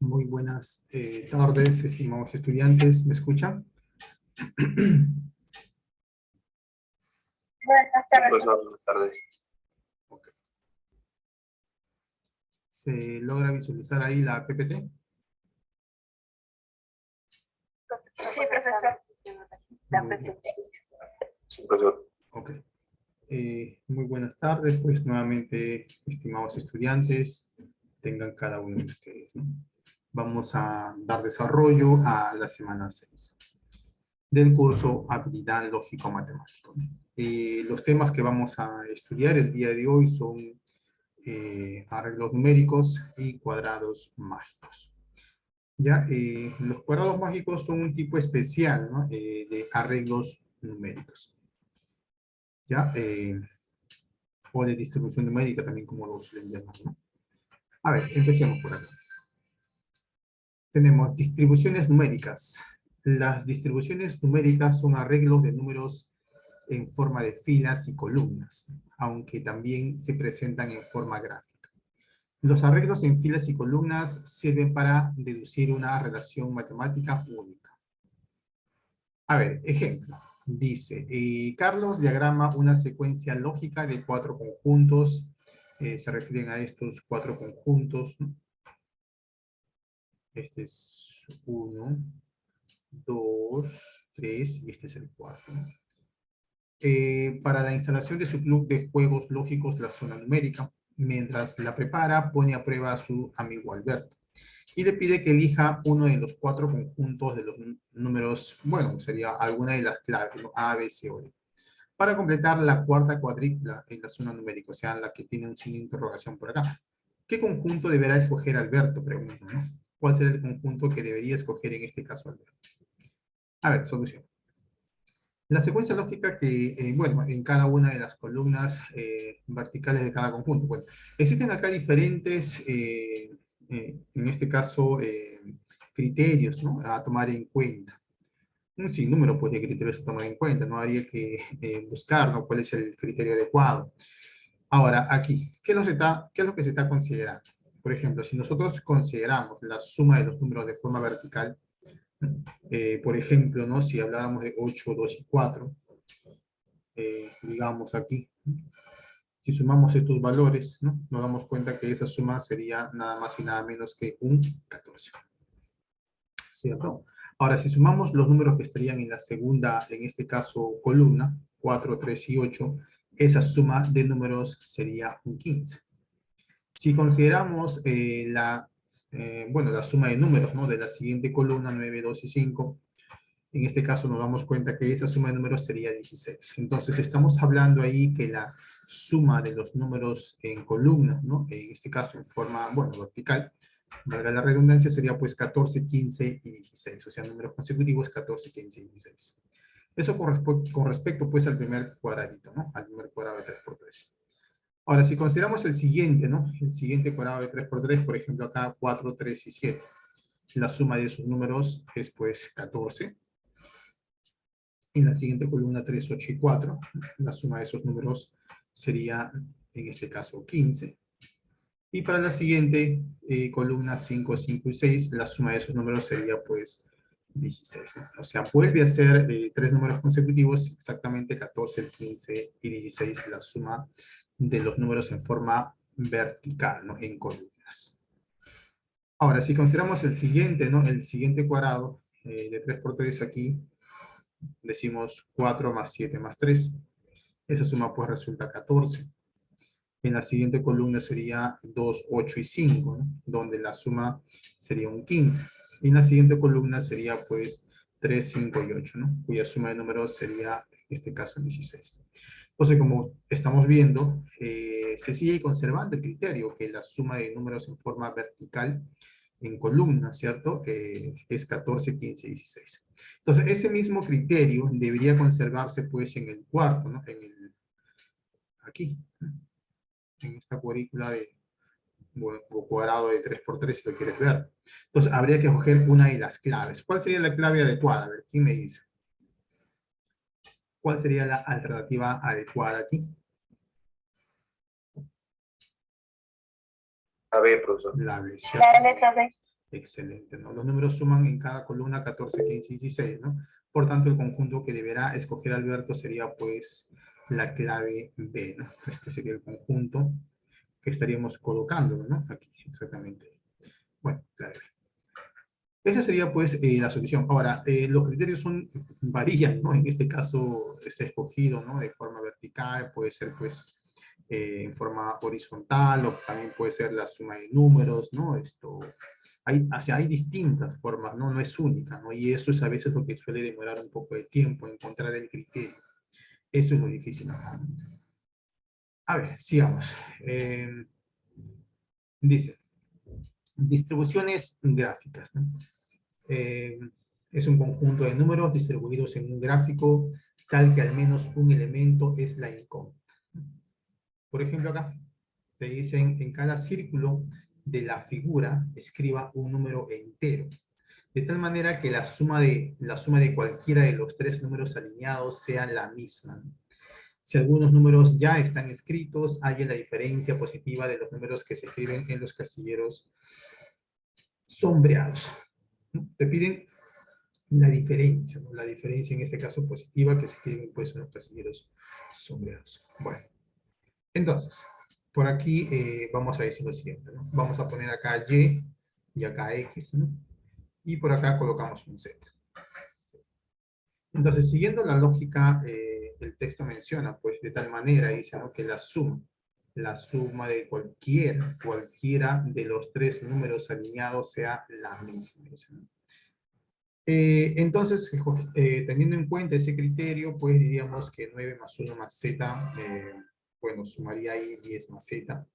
Muy buenas tardes, estimados estudiantes. ¿Me escuchan? Buenas tardes. Buenas tardes. Okay. ¿Se logra visualizar ahí la PPT? Sí, profesor. La Muy bien. PPT. Sí, profesor. Ok. Muy buenas tardes, pues nuevamente, estimados estudiantes, tengan cada uno de ustedes, ¿no? Vamos a dar desarrollo a la semana 6 del curso Habilidad Lógico-Matemático. Los temas que vamos a estudiar el día de hoy son arreglos numéricos y cuadrados mágicos. Ya, los cuadrados mágicos son un tipo especial, ¿no? De arreglos numéricos. Ya, o de distribución numérica también como los suelen llamar, ¿no? A ver, empecemos por acá. Tenemos distribuciones numéricas. Las distribuciones numéricas son arreglos de números en forma de filas y columnas, aunque también se presentan en forma gráfica. Los arreglos en filas y columnas sirven para deducir una relación matemática única. A ver, ejemplo. Dice, Carlos diagrama una secuencia lógica de 4 conjuntos. Se refieren a estos 4 conjuntos, ¿no? Este es 1, 2, 3 y este es el 4. Para la instalación de su club de juegos lógicos, la zona numérica. Mientras la prepara, pone a prueba a su amigo Alberto. Y le pide que elija uno de los 4 conjuntos de los números, bueno, sería alguna de las claves, ¿no? A, B, C o D. Para completar la cuarta cuadrícula en la zona numérica, o sea, la que tiene un signo de interrogación por acá. ¿Qué conjunto deberá escoger Alberto? Pregunto, ¿no? ¿Cuál será el conjunto que debería escoger en este caso Alberto? A ver, solución. La secuencia lógica que, bueno, en cada una de las columnas verticales de cada conjunto. Bueno, existen acá diferentes, en este caso, criterios, ¿no? A tomar en cuenta. Un sinnúmero, pues, de criterios a tomar en cuenta. No habría que buscar, ¿no? Cuál es el criterio adecuado. Ahora, aquí, ¿qué es lo que se está considerando? Por ejemplo, si nosotros consideramos la suma de los números de forma vertical, por ejemplo, ¿no? Si habláramos de 8, 2 y 4, digamos aquí, si sumamos estos valores, ¿no? Nos damos cuenta que esa suma sería nada más y nada menos que un 14. ¿Cierto? Ahora, si sumamos los números que estarían en la segunda, en este caso, columna, 4, 3 y 8, esa suma de números sería un 15. Si consideramos bueno, la suma de números, ¿no? De la siguiente columna, 9, 2 y 5, en este caso nos damos cuenta que esa suma de números sería 16. Entonces estamos hablando ahí que la suma de los números en columnas, ¿no? En este caso en forma, bueno, vertical, valga la redundancia, sería pues 14, 15 y 16. O sea, números consecutivos 14, 15 y 16. Eso con respecto pues al primer cuadradito, ¿no? Al primer cuadrado de 3 por 3. Ahora, si consideramos el siguiente, ¿no? El siguiente cuadrado de 3 por 3, por ejemplo, acá 4, 3 y 7. La suma de esos números es pues 14. En la siguiente columna 3, 8 y 4. La suma de esos números sería, en este caso, 15. Y para la siguiente columna 5, 5 y 6, la suma de esos números sería pues 16. ¿No? O sea, vuelve a ser 3 números consecutivos, exactamente 14, 15 y 16, la suma de los números en forma vertical, ¿no? En columnas. Ahora, si consideramos el siguiente, ¿no? El siguiente cuadrado de 3 por 3 aquí, decimos 4 más 7 más 3. Esa suma pues resulta 14. En la siguiente columna sería 2, 8 y 5, ¿no? Donde la suma sería un 15. Y en la siguiente columna sería pues 3, 5 y 8, ¿no? Cuya suma de números sería, en este caso, 16. Entonces, como estamos viendo, se sigue conservando el criterio que la suma de números en forma vertical en columna, ¿cierto? Es 14, 15 y 16. Entonces, ese mismo criterio debería conservarse pues en el cuarto, ¿no? Aquí, en esta cuadrícula de cuadrado de 3 por 3 si lo quieres ver. Entonces, habría que escoger una de las claves. ¿Cuál sería la clave adecuada? A ver, ¿quién me dice? ¿Cuál sería la alternativa adecuada aquí? A ver, profesor. La B, ¿cierto? La letra B. Excelente, ¿no? Los números suman en cada columna 14, 15 y 16, ¿no? Por tanto, el conjunto que deberá escoger Alberto sería, pues, la clave B, ¿no? Este sería el conjunto que estaríamos colocando, ¿no? Aquí, exactamente. Bueno, clave B. Esa sería, pues, la solución. Ahora, los criterios varían, ¿no? En este caso, es escogido, ¿no? De forma vertical, puede ser, pues, en forma horizontal, o también puede ser la suma de números, ¿no? Hay distintas formas, ¿no? No es única, ¿no? Y eso es a veces lo que suele demorar un poco de tiempo, encontrar el criterio. Eso es lo difícil acá. A ver, sigamos. Dice, distribuciones gráficas, ¿no? Es un conjunto de números distribuidos en un gráfico tal que al menos un elemento es la incógnita. Por ejemplo, acá te dicen en cada círculo de la figura escriba un número entero, de tal manera que la suma de cualquiera de los tres números alineados sea la misma. Si algunos números ya están escritos, hay la diferencia positiva de los números que se escriben en los casilleros sombreados. Te piden la diferencia, ¿no? La diferencia en este caso positiva que se escriben pues en los casilleros sombreados. Bueno, entonces, por aquí vamos a decir lo siguiente, ¿no? Vamos a poner acá y acá X, ¿no? Y por acá colocamos un Z. Entonces, siguiendo la lógica, el texto menciona, pues, de tal manera, dice, ¿no? Que la suma de cualquiera de los tres números alineados sea la misma, dice, ¿no? Entonces, teniendo en cuenta ese criterio, pues diríamos que 9 más 1 más z, bueno, sumaría ahí 10 más z.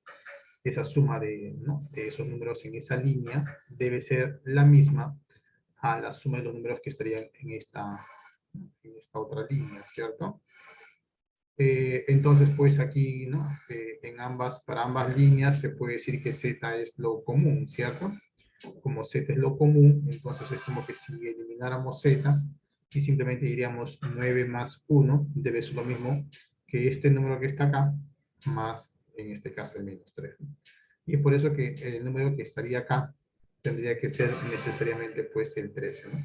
Esa suma ¿no? de esos números en esa línea debe ser la misma a la suma de los números que estarían en esta otra línea, ¿cierto? Entonces, pues aquí, ¿no? Para ambas líneas se puede decir que z es lo común, ¿cierto? Como z es lo común, entonces es como que si elimináramos z y simplemente diríamos 9 más 1 debe ser lo mismo que este número que está acá, más en este caso el menos 3, ¿no? Y es por eso que el número que estaría acá tendría que ser necesariamente pues el 13, ¿no?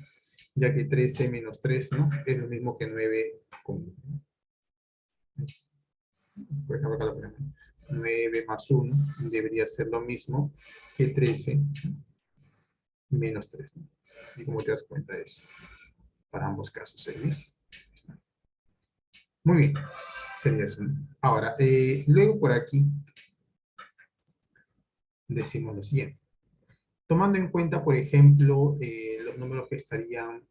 Ya que 13 menos 3, ¿no? Es lo mismo que 9 común, ¿no? Por ejemplo, acá lo ponemos. 9 más 1 debería ser lo mismo que 13 menos 3, ¿no? Y como te das cuenta es para ambos casos el mismo. Muy bien, sería eso. Ahora, luego por aquí decimos lo siguiente. Tomando en cuenta, por ejemplo, los números que estarían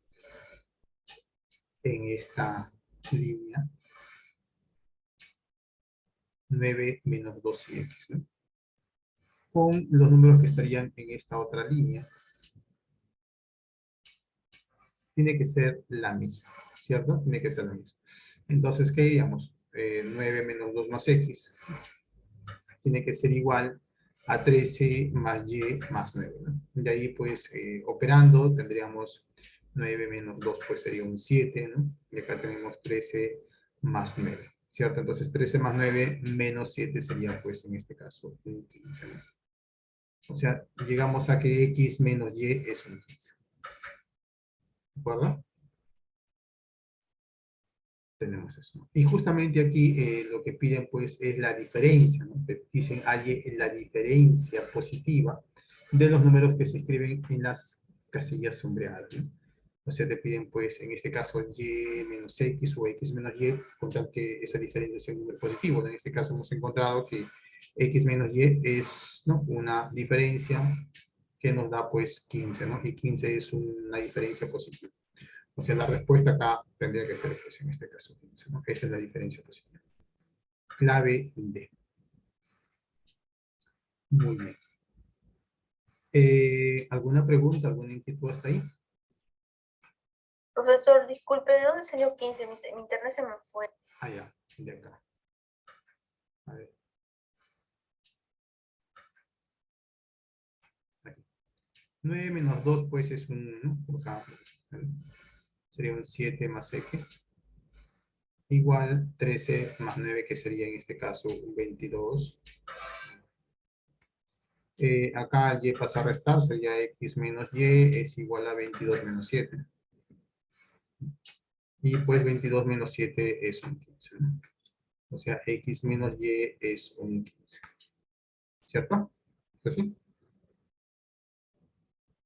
en esta línea, 9 menos 2 y x, ¿no? Con los números que estarían en esta otra línea, tiene que ser la misma, ¿cierto? Tiene que ser la misma. Entonces, ¿qué diríamos? 9 menos 2 más x tiene que ser igual a 13 más y más 9, ¿no? De ahí, pues, operando, tendríamos 9 menos 2, pues sería un 7, ¿no? Y acá tenemos 13 más 9, ¿cierto? Entonces, 13 más 9 menos 7 sería, pues, en este caso, un 15, ¿no? O sea, llegamos a que x menos y es un 15. ¿De acuerdo? Tenemos eso, ¿no? Y justamente aquí lo que piden pues es la diferencia, ¿no? Te dicen hay la diferencia positiva de los números que se escriben en las casillas sombreadas, ¿no? O sea, te piden pues en este caso y menos x o x menos y, con tal que esa diferencia sea un número positivo. En este caso hemos encontrado que x menos y es, ¿no? Una diferencia que nos da pues 15, ¿no? Y 15 es una diferencia positiva. O sea, la respuesta acá tendría que ser, pues, en este caso, 15, ¿no? Esa es la diferencia positiva. Clave D. Muy bien. ¿Alguna pregunta, alguna inquietud hasta ahí? Profesor, disculpe, ¿de dónde salió 15? Mi internet se me fue. Ah, ya, de acá. A ver. Aquí. 9 menos 2, pues, es un, ¿no? Acá, ¿vale? Sería un 7 más x. Igual 13 más 9, que sería en este caso un 22. Acá y pasa a restar, sería x menos y es igual a 22 menos 7. Y pues 22 menos 7 es un 15, ¿no? O sea, x menos y es un 15. ¿Cierto? ¿Pues sí?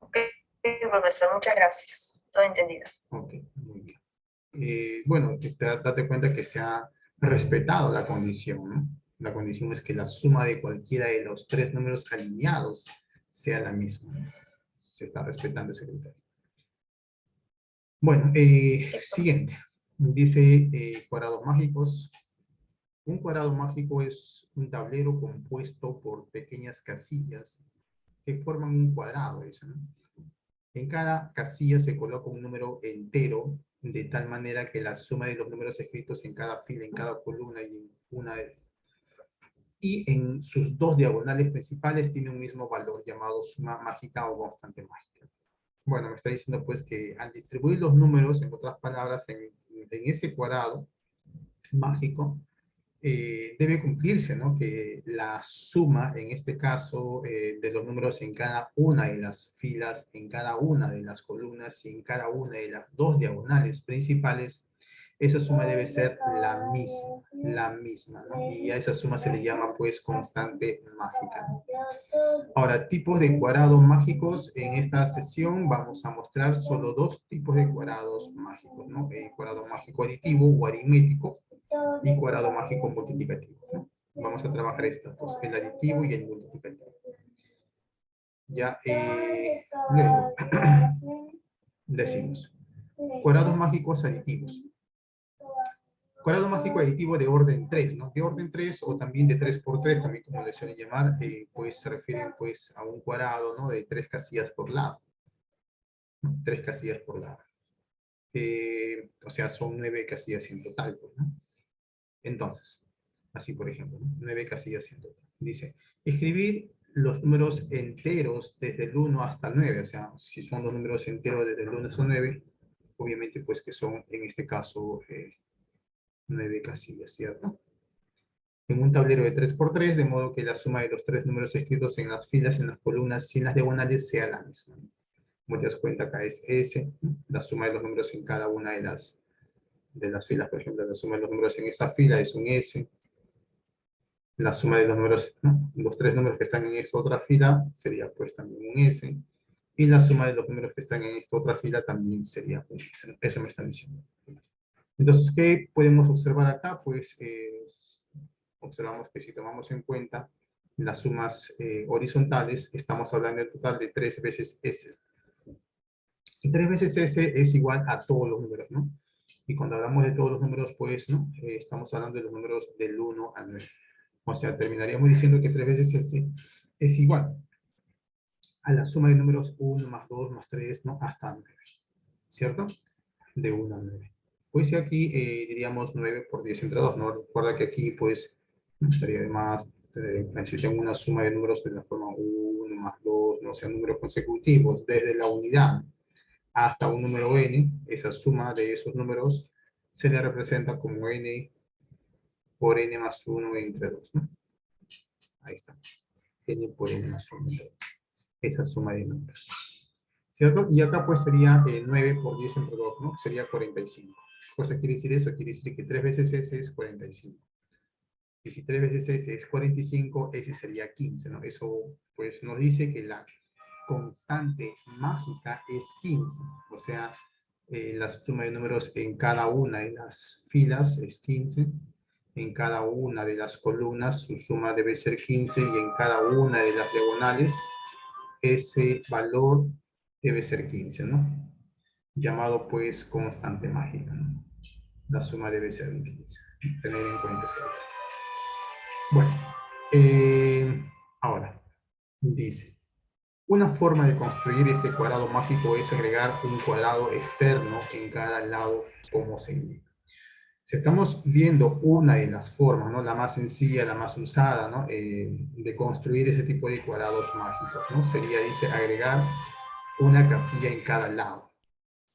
Ok, profesor, muchas gracias. Todo entendido. Ok, muy bien. Bueno, date cuenta que se ha respetado la condición, ¿no? La condición es que la suma de cualquiera de los tres números alineados sea la misma, ¿no? Se está respetando ese criterio. Bueno, siguiente. Dice cuadrados mágicos. Un cuadrado mágico es un tablero compuesto por pequeñas casillas que forman un cuadrado, dice, ¿no? En cada casilla se coloca un número entero, de tal manera que la suma de los números escritos en cada fila, en cada columna y en sus dos diagonales principales tiene un mismo valor llamado suma mágica o constante mágica. Bueno, me está diciendo pues que al distribuir los números, en otras palabras, en ese cuadrado mágico, debe cumplirse, ¿no? Que la suma, en este caso, de los números en cada una de las filas, en cada una de las columnas y en cada una de las dos diagonales principales, esa suma debe ser la misma, ¿no? Y a esa suma se le llama, pues, constante mágica. Ahora, tipos de cuadrados mágicos. En esta sesión vamos a mostrar solo dos tipos de cuadrados mágicos, ¿no? El cuadrado mágico aditivo o aritmético y cuadrado mágico multiplicativo, ¿no? Vamos a trabajar estas dos, el aditivo y el multiplicativo. Ya, luego, decimos, cuadrados mágicos aditivos. Cuadrado mágico aditivo de orden 3, ¿no? De orden 3 o también de 3 por 3, también como le suelen llamar, pues se refieren pues a un cuadrado, ¿no? De 3 casillas por lado, ¿no? 3 casillas por lado. O sea, son 9 casillas en total, pues, ¿no? Entonces, así por ejemplo, ¿no? 9 casillas en total. Dice, escribir los números enteros desde el 1 hasta el 9, o sea, si son los números enteros desde el 1 hasta el 9, obviamente pues que son en este caso 9 casillas, ¿cierto? En un tablero de 3 por 3, de modo que la suma de los tres números escritos en las filas, en las columnas y en las diagonales sea la misma. Como te das cuenta, acá es S, ¿no? La suma de los números en cada una de las filas, por ejemplo, la suma de los números en esta fila es un S, la suma de los números, ¿no? Los tres números que están en esta otra fila sería pues también un S, y la suma de los números que están en esta otra fila también sería un S. Eso me están diciendo. Entonces, ¿qué podemos observar acá? Pues observamos que si tomamos en cuenta las sumas horizontales, estamos hablando en total de 3 veces S. Y 3 veces S es igual a todos los números, ¿no? Y cuando hablamos de todos los números, pues, ¿no? Estamos hablando de los números del 1 al 9. O sea, terminaríamos diciendo que 3 veces S es igual a la suma de números 1 más 2 más 3, ¿no? Hasta 9. ¿Cierto? De 1 a 9. Pues si aquí diríamos 9 por 10 entre 2, ¿no? Recuerda que aquí, pues, no estaría de más, si tengo una suma de números de la forma 1 más 2, no sean números consecutivos, desde la unidad hasta un número n, esa suma de esos números se le representa como n por n más 1 entre 2, ¿no? Ahí está. N por n más 1 entre 2. Esa suma de números. ¿Cierto? Y acá pues sería 9 por 10 entre 2, ¿no? Sería 45. ¿Qué cosa quiere decir eso? Quiere decir que 3 veces S es 45. Y si 3 veces S es 45, S sería 15, ¿no? Eso pues nos dice que la constante mágica es 15. O sea, la suma de números en cada una de las filas es 15. En cada una de las columnas su suma debe ser 15 y en cada una de las diagonales ese valor debe ser 15, ¿no? Llamado pues constante mágica, ¿no? La suma debe ser 15. Tener en cuenta eso. Bueno, ahora dice, una forma de construir este cuadrado mágico es agregar un cuadrado externo en cada lado como se indica. Si estamos viendo una de las formas, ¿no? La más sencilla, la más usada, ¿no? De construir ese tipo de cuadrados mágicos, ¿no? Sería, dice, agregar una casilla en cada lado.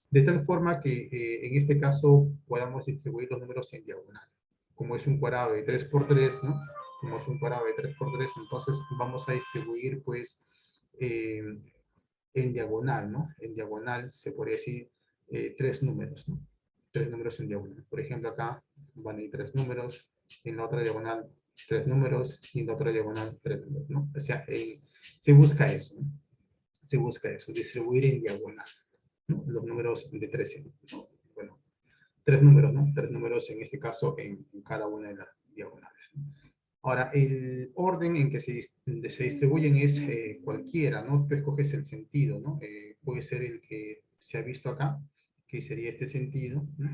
De tal forma que en este caso podamos distribuir los números en diagonal. Como es un cuadrado de 3 por 3, ¿no? Tenemos un cuadrado de 3 por 3, entonces vamos a distribuir, pues, en diagonal, ¿no? En diagonal se podría decir tres números, ¿no? Tres números en diagonal. Por ejemplo, acá van a ir tres números, en la otra diagonal tres números, y en la otra diagonal tres números, ¿no? O sea, se busca eso, ¿no? Se busca eso, distribuir en diagonal, ¿no? Los números de 13, ¿no? Bueno, tres números, ¿no? Tres números en este caso en cada una de las diagonales, ¿no? Ahora, el orden en que se distribuyen es cualquiera, ¿no? Tú escoges el sentido, ¿no? Puede ser el que se ha visto acá, que sería este sentido, ¿no?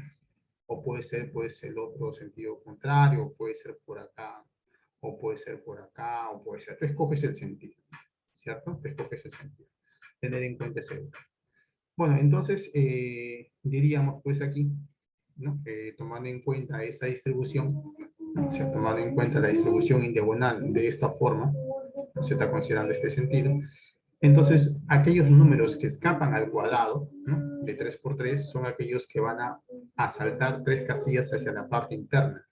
O puede ser, pues, el otro sentido contrario, o puede ser por acá, o puede ser por acá, o puede ser... Tú escoges el sentido, ¿cierto? Tú escoges el sentido. Tener en cuenta ese orden. Bueno, entonces, diríamos, pues, aquí, ¿no? Tomando en cuenta esta distribución, ¿no? O sea, tomando en cuenta la distribución en diagonal de esta forma, ¿no? Se está considerando este sentido. Entonces, aquellos números que escapan al cuadrado, ¿no? De 3 por 3 son aquellos que van a saltar tres casillas hacia la parte interna.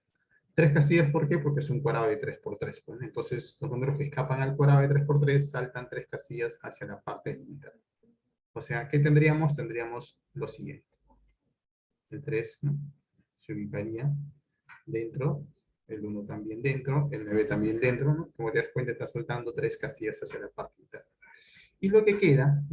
Tres casillas, ¿por qué? Porque es un cuadrado de 3 por 3. Pues, ¿no? Entonces, los números que escapan al cuadrado de 3 por 3 saltan tres casillas hacia la parte interna. O sea, ¿qué tendríamos? Tendríamos lo siguiente. El 3, ¿no? Se ubicaría dentro, el 1 también dentro, el 9 también dentro, ¿no? Como te das cuenta, está saltando tres casillas hacia la parte interna. Y lo que queda,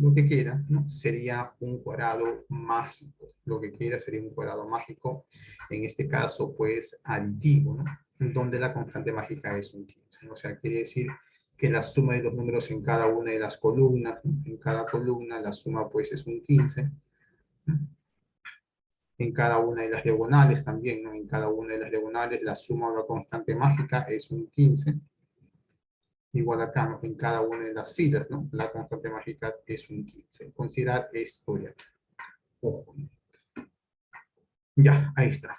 ¿no? Sería un cuadrado mágico. Lo que queda sería un cuadrado mágico, en este caso, pues, aditivo, ¿no? Donde la constante mágica es un 15. ¿No? O sea, quiere decir que la suma de los números en cada una de las columnas, ¿no? En cada columna la suma, pues, es un 15. ¿No? En cada una de las diagonales también, ¿no? En cada una de las diagonales la suma de la constante mágica es un 15. Igual acá, ¿no? En cada una de las filas, ¿no? La constante mágica es un 15. Considerar esto de acá. Ojo. Ya, ahí está.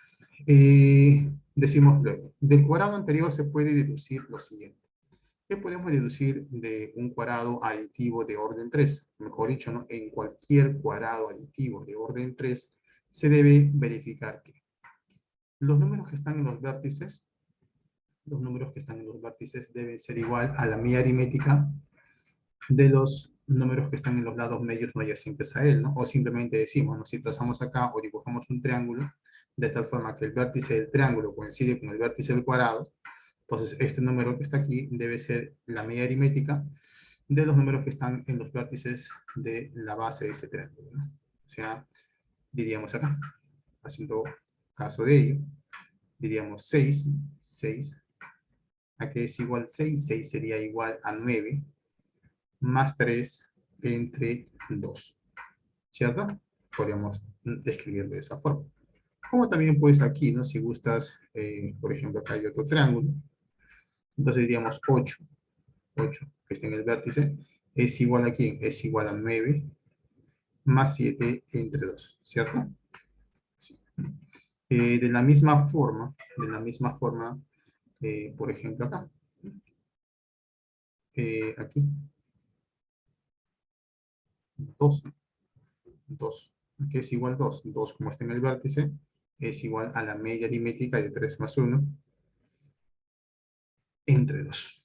Decimos luego, del cuadrado anterior se puede deducir lo siguiente. ¿Qué podemos deducir de un cuadrado aditivo de orden 3? Mejor dicho, ¿no? En cualquier cuadrado aditivo de orden 3 se debe verificar que los números que están en los vértices, deben ser igual a la media aritmética de los números que están en los lados medios no adyacentes a él, ¿no? O simplemente decimos, ¿no? Si trazamos acá o dibujamos un triángulo, de tal forma que el vértice del triángulo coincide con el vértice del cuadrado, entonces este número que está aquí debe ser la media aritmética de los números que están en los vértices de la base de ese triángulo, ¿no? O sea, diríamos acá, haciendo caso de ello, diríamos 6, aquí es igual 6, 6 sería igual a 9, más 3 entre 2, ¿cierto? Podríamos describirlo de esa forma. Como también pues aquí, ¿no? Si gustas, por ejemplo, acá hay otro triángulo, entonces diríamos 8, que está en el vértice, es igual a ¿quién? Es igual a 9 más 7 entre 2, ¿cierto? Sí. De la misma forma, por ejemplo acá, aquí, 2, 2, que es igual a 2. 2 como está en el vértice, es igual a la media aritmética de 3 más 1 entre 2.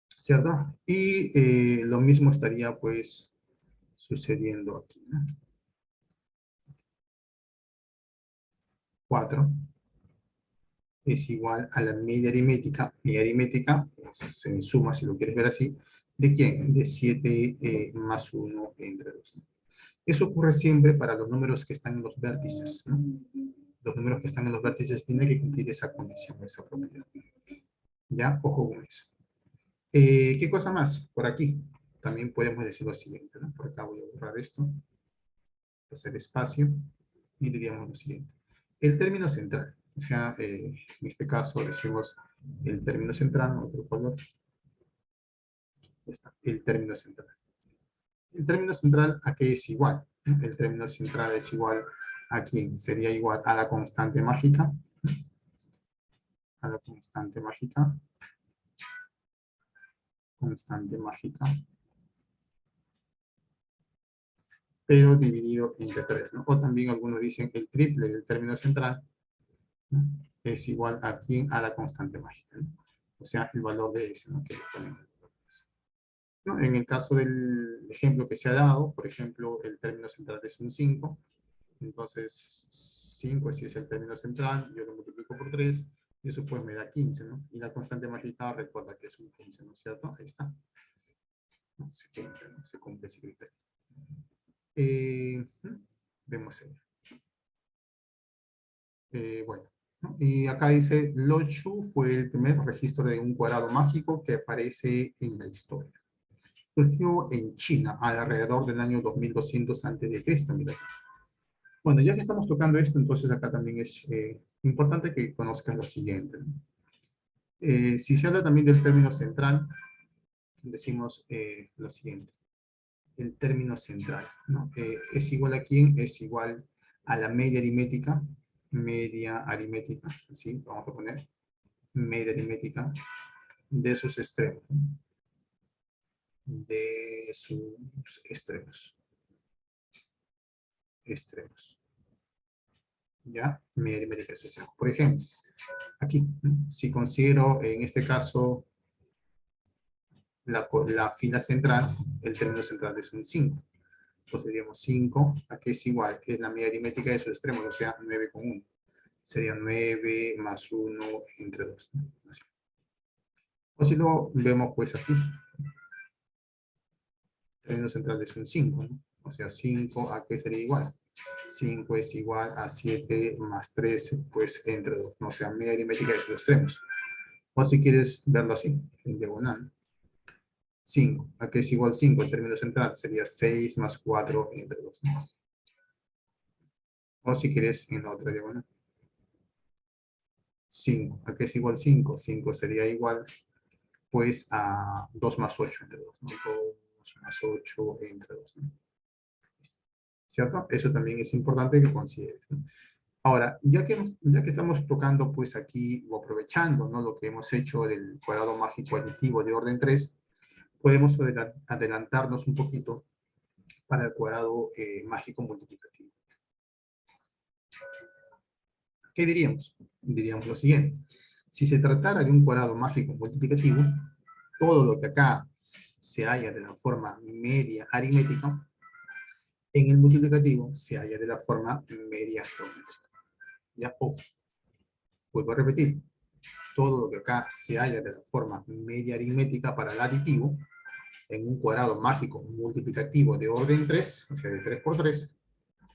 ¿Cierto? Y lo mismo estaría pues sucediendo aquí, ¿no? 4 es igual a la media aritmética. Media aritmética, pues, se suma, si lo quieres ver así, ¿de quién? De 7 más 1 entre 2. Eso ocurre siempre para los números que están en los vértices, ¿no? Los números que están en los vértices tienen que cumplir esa condición, esa propiedad. Ya, ojo con eso. ¿Qué cosa más? Por aquí también podemos decir lo siguiente, ¿no? Por acá voy a borrar esto, hacer espacio, y diríamos lo siguiente. El término central, o sea, en este caso decimos el término central, otro color, ya está, el término central. El término central, ¿a qué es igual? El término central es igual a quién? Sería igual a la constante mágica, a la constante mágica, pero dividido entre 3, ¿no? O también algunos dicen que el triple del término central, ¿no? Es igual aquí a la constante mágica, ¿no? O sea, el valor de S, ¿no? Que le ponemos. ¿No? En el caso del ejemplo que se ha dado, por ejemplo, el término central es un 5, entonces 5 si es el término central, yo lo multiplico por 3, y eso pues me da 15, ¿no? Y la constante mágica recuerda que es un 15, ¿no es cierto? Ahí está. ¿No? Se cumple, ¿no? Se cumple ese criterio. Vemos ahí. Bueno, ¿no? Y acá dice, Lochu fue el primer registro de un cuadrado mágico que aparece en la historia. Surgió en China alrededor del año 2200 a.C. Mira. Bueno, ya que estamos tocando esto, entonces acá también es importante que conozcas lo siguiente, ¿no? Si se habla también del término central, decimos lo siguiente. El término central, ¿no? ¿Es igual a quién? Es igual a la media aritmética, así vamos a poner, media aritmética de sus extremos, ¿no? De sus extremos. ¿Ya? Media aritmética de sus extremos. Por ejemplo, aquí, ¿no? Si considero en este caso la fila central, el término central es un 5. Entonces diríamos 5, ¿a qué es igual? Es la media aritmética de sus extremos, o sea, 9 con 1. Sería 9 más 1 entre 2. ¿No? Así. O si lo vemos pues aquí. El término central es un 5, ¿no? O sea, 5, ¿a qué sería igual? 5 es igual a 7 más 13, pues entre 2. ¿No? O sea, media aritmética de sus extremos. O si quieres verlo así, en diagonal. 5, ¿a qué es igual 5? El término central sería 6 más 4 entre 2. ¿No? O si quieres en la otra diagonal. 5, ¿a qué es igual 5? 5 sería igual pues a 2 más 8 entre 2. ¿No? 2 más 8 entre 2. ¿No? ¿Cierto? Eso también es importante que consideres, ¿no? Ahora, ya que estamos tocando pues aquí o aprovechando, ¿no? Lo que hemos hecho del cuadrado mágico aditivo de orden 3, podemos adelantarnos un poquito para el cuadrado mágico multiplicativo. ¿Qué diríamos? Diríamos lo siguiente. Si se tratara de un cuadrado mágico multiplicativo, todo lo que acá se halla de la forma media aritmética, en el multiplicativo se halla de la forma media geométrica. Ya, ojo. Vuelvo a repetir. Todo lo que acá se halla de la forma media aritmética para el aditivo, en un cuadrado mágico multiplicativo de orden 3, o sea, de 3 por 3,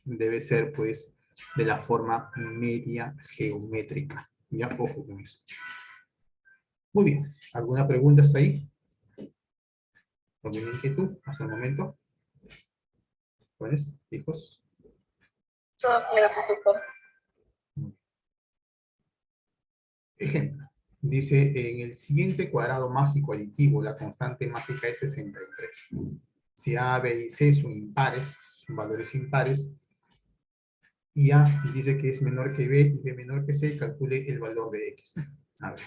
debe ser, pues, de la forma media geométrica. Ya, ojo con eso. Muy bien. ¿Alguna pregunta hasta ahí? ¿Alguna inquietud hasta el momento? ¿Cuáles, hijos? Todo claro, profesor. Ejemplo. Dice, en el siguiente cuadrado mágico aditivo, la constante mágica es 63. Si A, B y C son impares, son valores impares, y A dice que es menor que B y B menor que C, calcule el valor de X. A ver.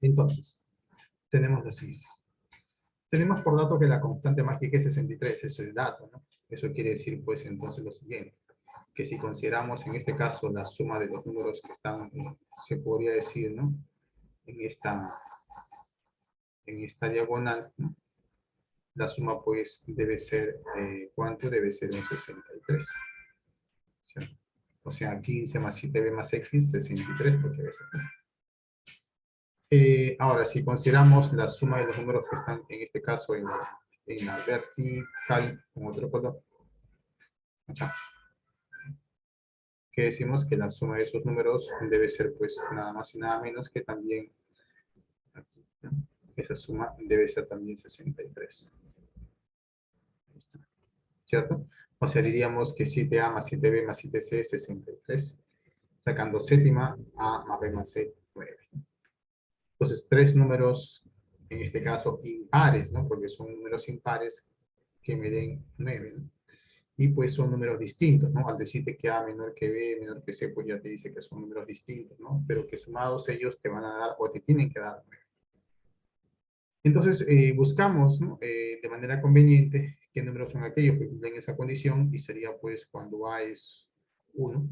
Entonces, tenemos lo siguiente. Tenemos por dato que la constante mágica es 63, es el dato, ¿no? Eso quiere decir, pues, entonces lo siguiente, que si consideramos en este caso la suma de los números que están, se podría decir, ¿no? En esta diagonal, ¿no? La suma, pues, debe ser, ¿cuánto? Debe ser un 63. ¿Sí? O sea, 15 más 7b más x, 63, porque debe ser. Ahora, si consideramos la suma de los números que están, en este caso, en la vertical, con otro color, acá, que decimos que la suma de esos números debe ser, pues, nada más y nada menos que también, aquí, ¿no? Esa suma debe ser también 63. ¿Listo? ¿Cierto? O sea, diríamos que 7a más 7b más 7c es 63. Sacando séptima, a más b más c, 9. Entonces, tres números, en este caso, impares, ¿no? Porque son números impares que me den 9, ¿no? Y pues son números distintos, ¿no? Al decirte que A menor que B, menor que C, pues ya te dice que son números distintos, ¿no? Pero que sumados ellos te van a dar, o te tienen que dar 9. Entonces, buscamos, ¿no? De manera conveniente qué números son aquellos que cumplen esa condición, y sería pues cuando A es 1,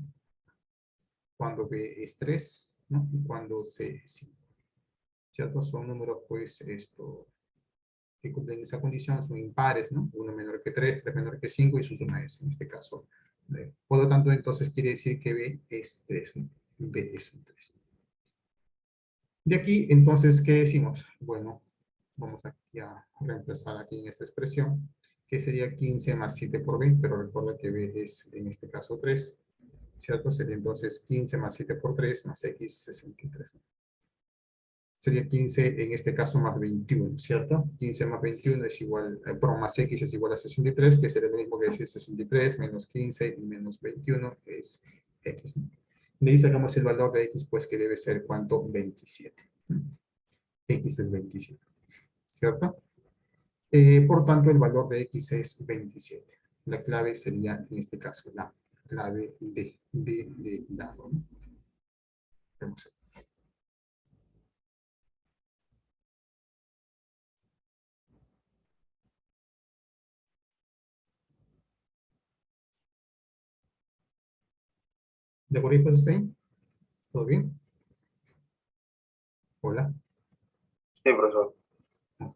cuando B es 3, ¿no? Y cuando C es 5. ¿cierto? Son números, pues, que cumplen esa condición, son impares, ¿no? 1 menor que 3, 3 menor que 5 y su suma es, en este caso. Por lo tanto, entonces quiere decir que B es 3, ¿no? B es un 3. De aquí, entonces, ¿qué decimos? Bueno, vamos aquí a reemplazar aquí en esta expresión, que sería 15 más 7 por B, pero recuerda que B es, en este caso, 3, ¿cierto? Sería entonces 15 más 7 por 3 más X, 63. Sería 15 en este caso más 21, ¿cierto? 15 más 21 es igual, perdón, más X es igual a 63, que sería lo mismo que decir 63 menos 15 y menos 21 es X. De ahí sacamos el valor de X, pues que debe ser, ¿cuánto? 27. X es 27, ¿cierto? Por tanto, el valor de X es 27. La clave sería, en este caso, la clave de dado, ¿no? Vemos. ¿De acuerdo, hijos, está ahí? ¿Todo bien? Hola. Sí, profesor.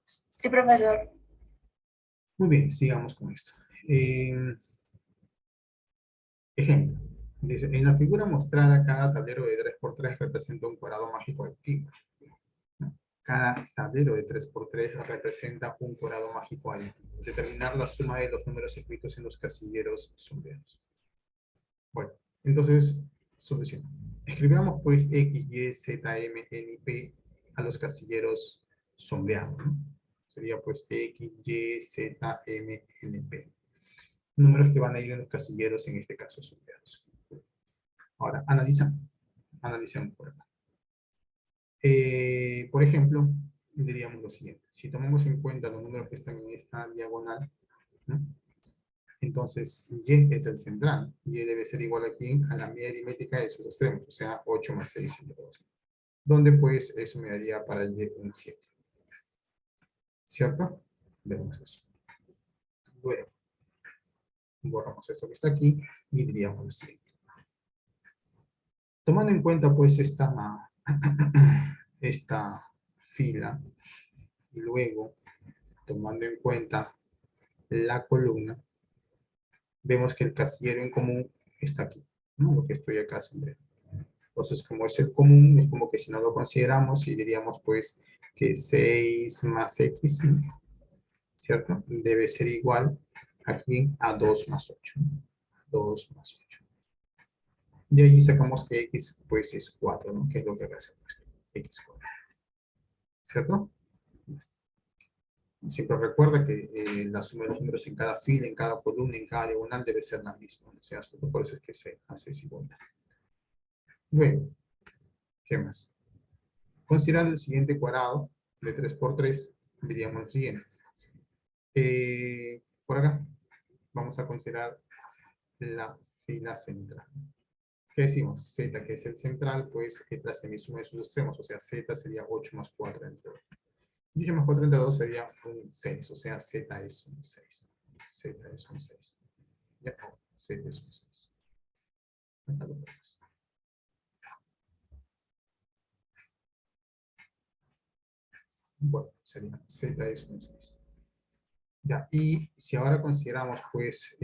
Sí, profesor. Muy bien, sigamos con esto. Ejemplo. Dice, en la figura mostrada, cada tablero de 3x3 representa un cuadrado mágico activo. ¿No? Cada tablero de 3x3 representa un cuadrado mágico activo. Determinar la suma de los números escritos en los casilleros sombreados. Bueno, entonces, solución. Escribamos pues X, Y, Z, M, N y P a los casilleros sombreados, ¿no? Sería pues X, Y, Z, M, N, P. Números que van a ir en los casilleros, en este caso sombreados. Ahora, analicemos por acá. Por ejemplo, diríamos lo siguiente. Si tomamos en cuenta los números que están en esta diagonal, ¿no? Entonces, Y es el central. Y debe ser igual aquí a la media aritmética de sus extremos, o sea, 8 más 6 entre 2. Donde pues eso me daría para Y un 7. ¿Cierto? Vemos eso. Luego, borramos esto que está aquí y diríamos lo siguiente. Tomando en cuenta pues esta fila y luego tomando en cuenta la columna, vemos que el casillero en común está aquí, ¿no? Lo que estoy acá siempre. Entonces, como es el común, es como que si no lo consideramos y diríamos pues que 6 más X, ¿cierto? Debe ser igual aquí a 2 más 8. 2 más 8. De ahí sacamos que X pues es 4, ¿no? Que es lo que hacemos. X 4. ¿Cierto? Siempre recuerda que la suma de los números en cada fila, en cada columna, en cada diagonal debe ser la misma. O sea, por eso es que se hace desigualdad. Luego, ¿qué más? Considerando el siguiente cuadrado de 3 por 3, diríamos lo siguiente. Por acá, vamos a considerar la fila central. ¿Qué decimos? Z, que es el central, pues es la semisuma de sus extremos. O sea, Z sería 8 más 4 entre 2. 8 más 4 entre 2 sería un 6. O sea, Z es un 6. Z es un 6. Ya, Z es un 6. Acá lo vemos. Bueno, sería Z es un 6. Ya, y si ahora consideramos pues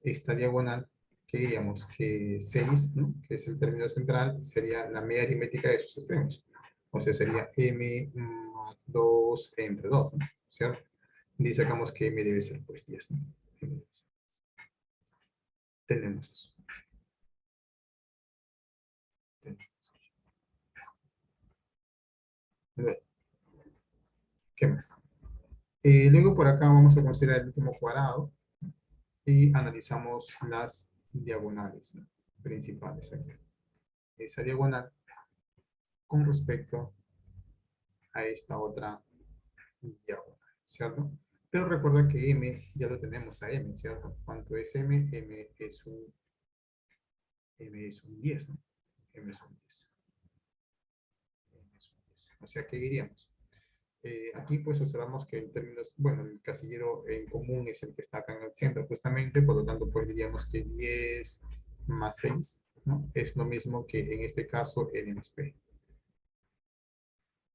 esta diagonal, ¿qué diríamos? Que 6, ¿no? Que es el término central, sería la media aritmética de sus extremos. O sea, sería m más 2 entre 2, ¿no? ¿Cierto? Y sacamos que m debe ser pues 10, ¿no? Tenemos eso. Luego, ¿qué más? Luego por acá vamos a considerar el último cuadrado y analizamos las diagonales, ¿no? Principales aquí. Esa diagonal con respecto a esta otra diagonal, ¿cierto? Pero recuerda que m ya lo tenemos a m, ¿cierto? ¿Cuánto es m? M es un 10, ¿no? M es un 10. M es un 10. O sea, ¿qué diríamos? Aquí pues observamos que en términos, bueno, el casillero en común es el que está acá en el centro justamente, por lo tanto pues diríamos que 10 más 6, ¿no? Es lo mismo que en este caso n más p.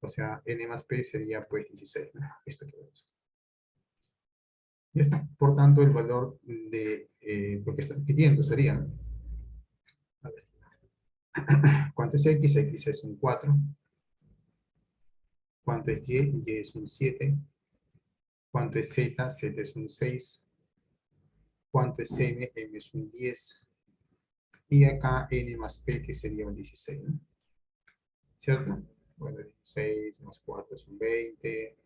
O sea, n más p sería pues 16, ¿no? Esto que vemos. Ya está. Por tanto, el valor de lo que están pidiendo sería, a ver, ¿cuánto es x? X es un 4. ¿Cuánto es y? Y es un 7. ¿Cuánto es z? Z es un 6. ¿Cuánto es m? M es un 10. Y acá n más p, que sería un 16, ¿no? ¿Cierto? Bueno, 16 más 4 son 20.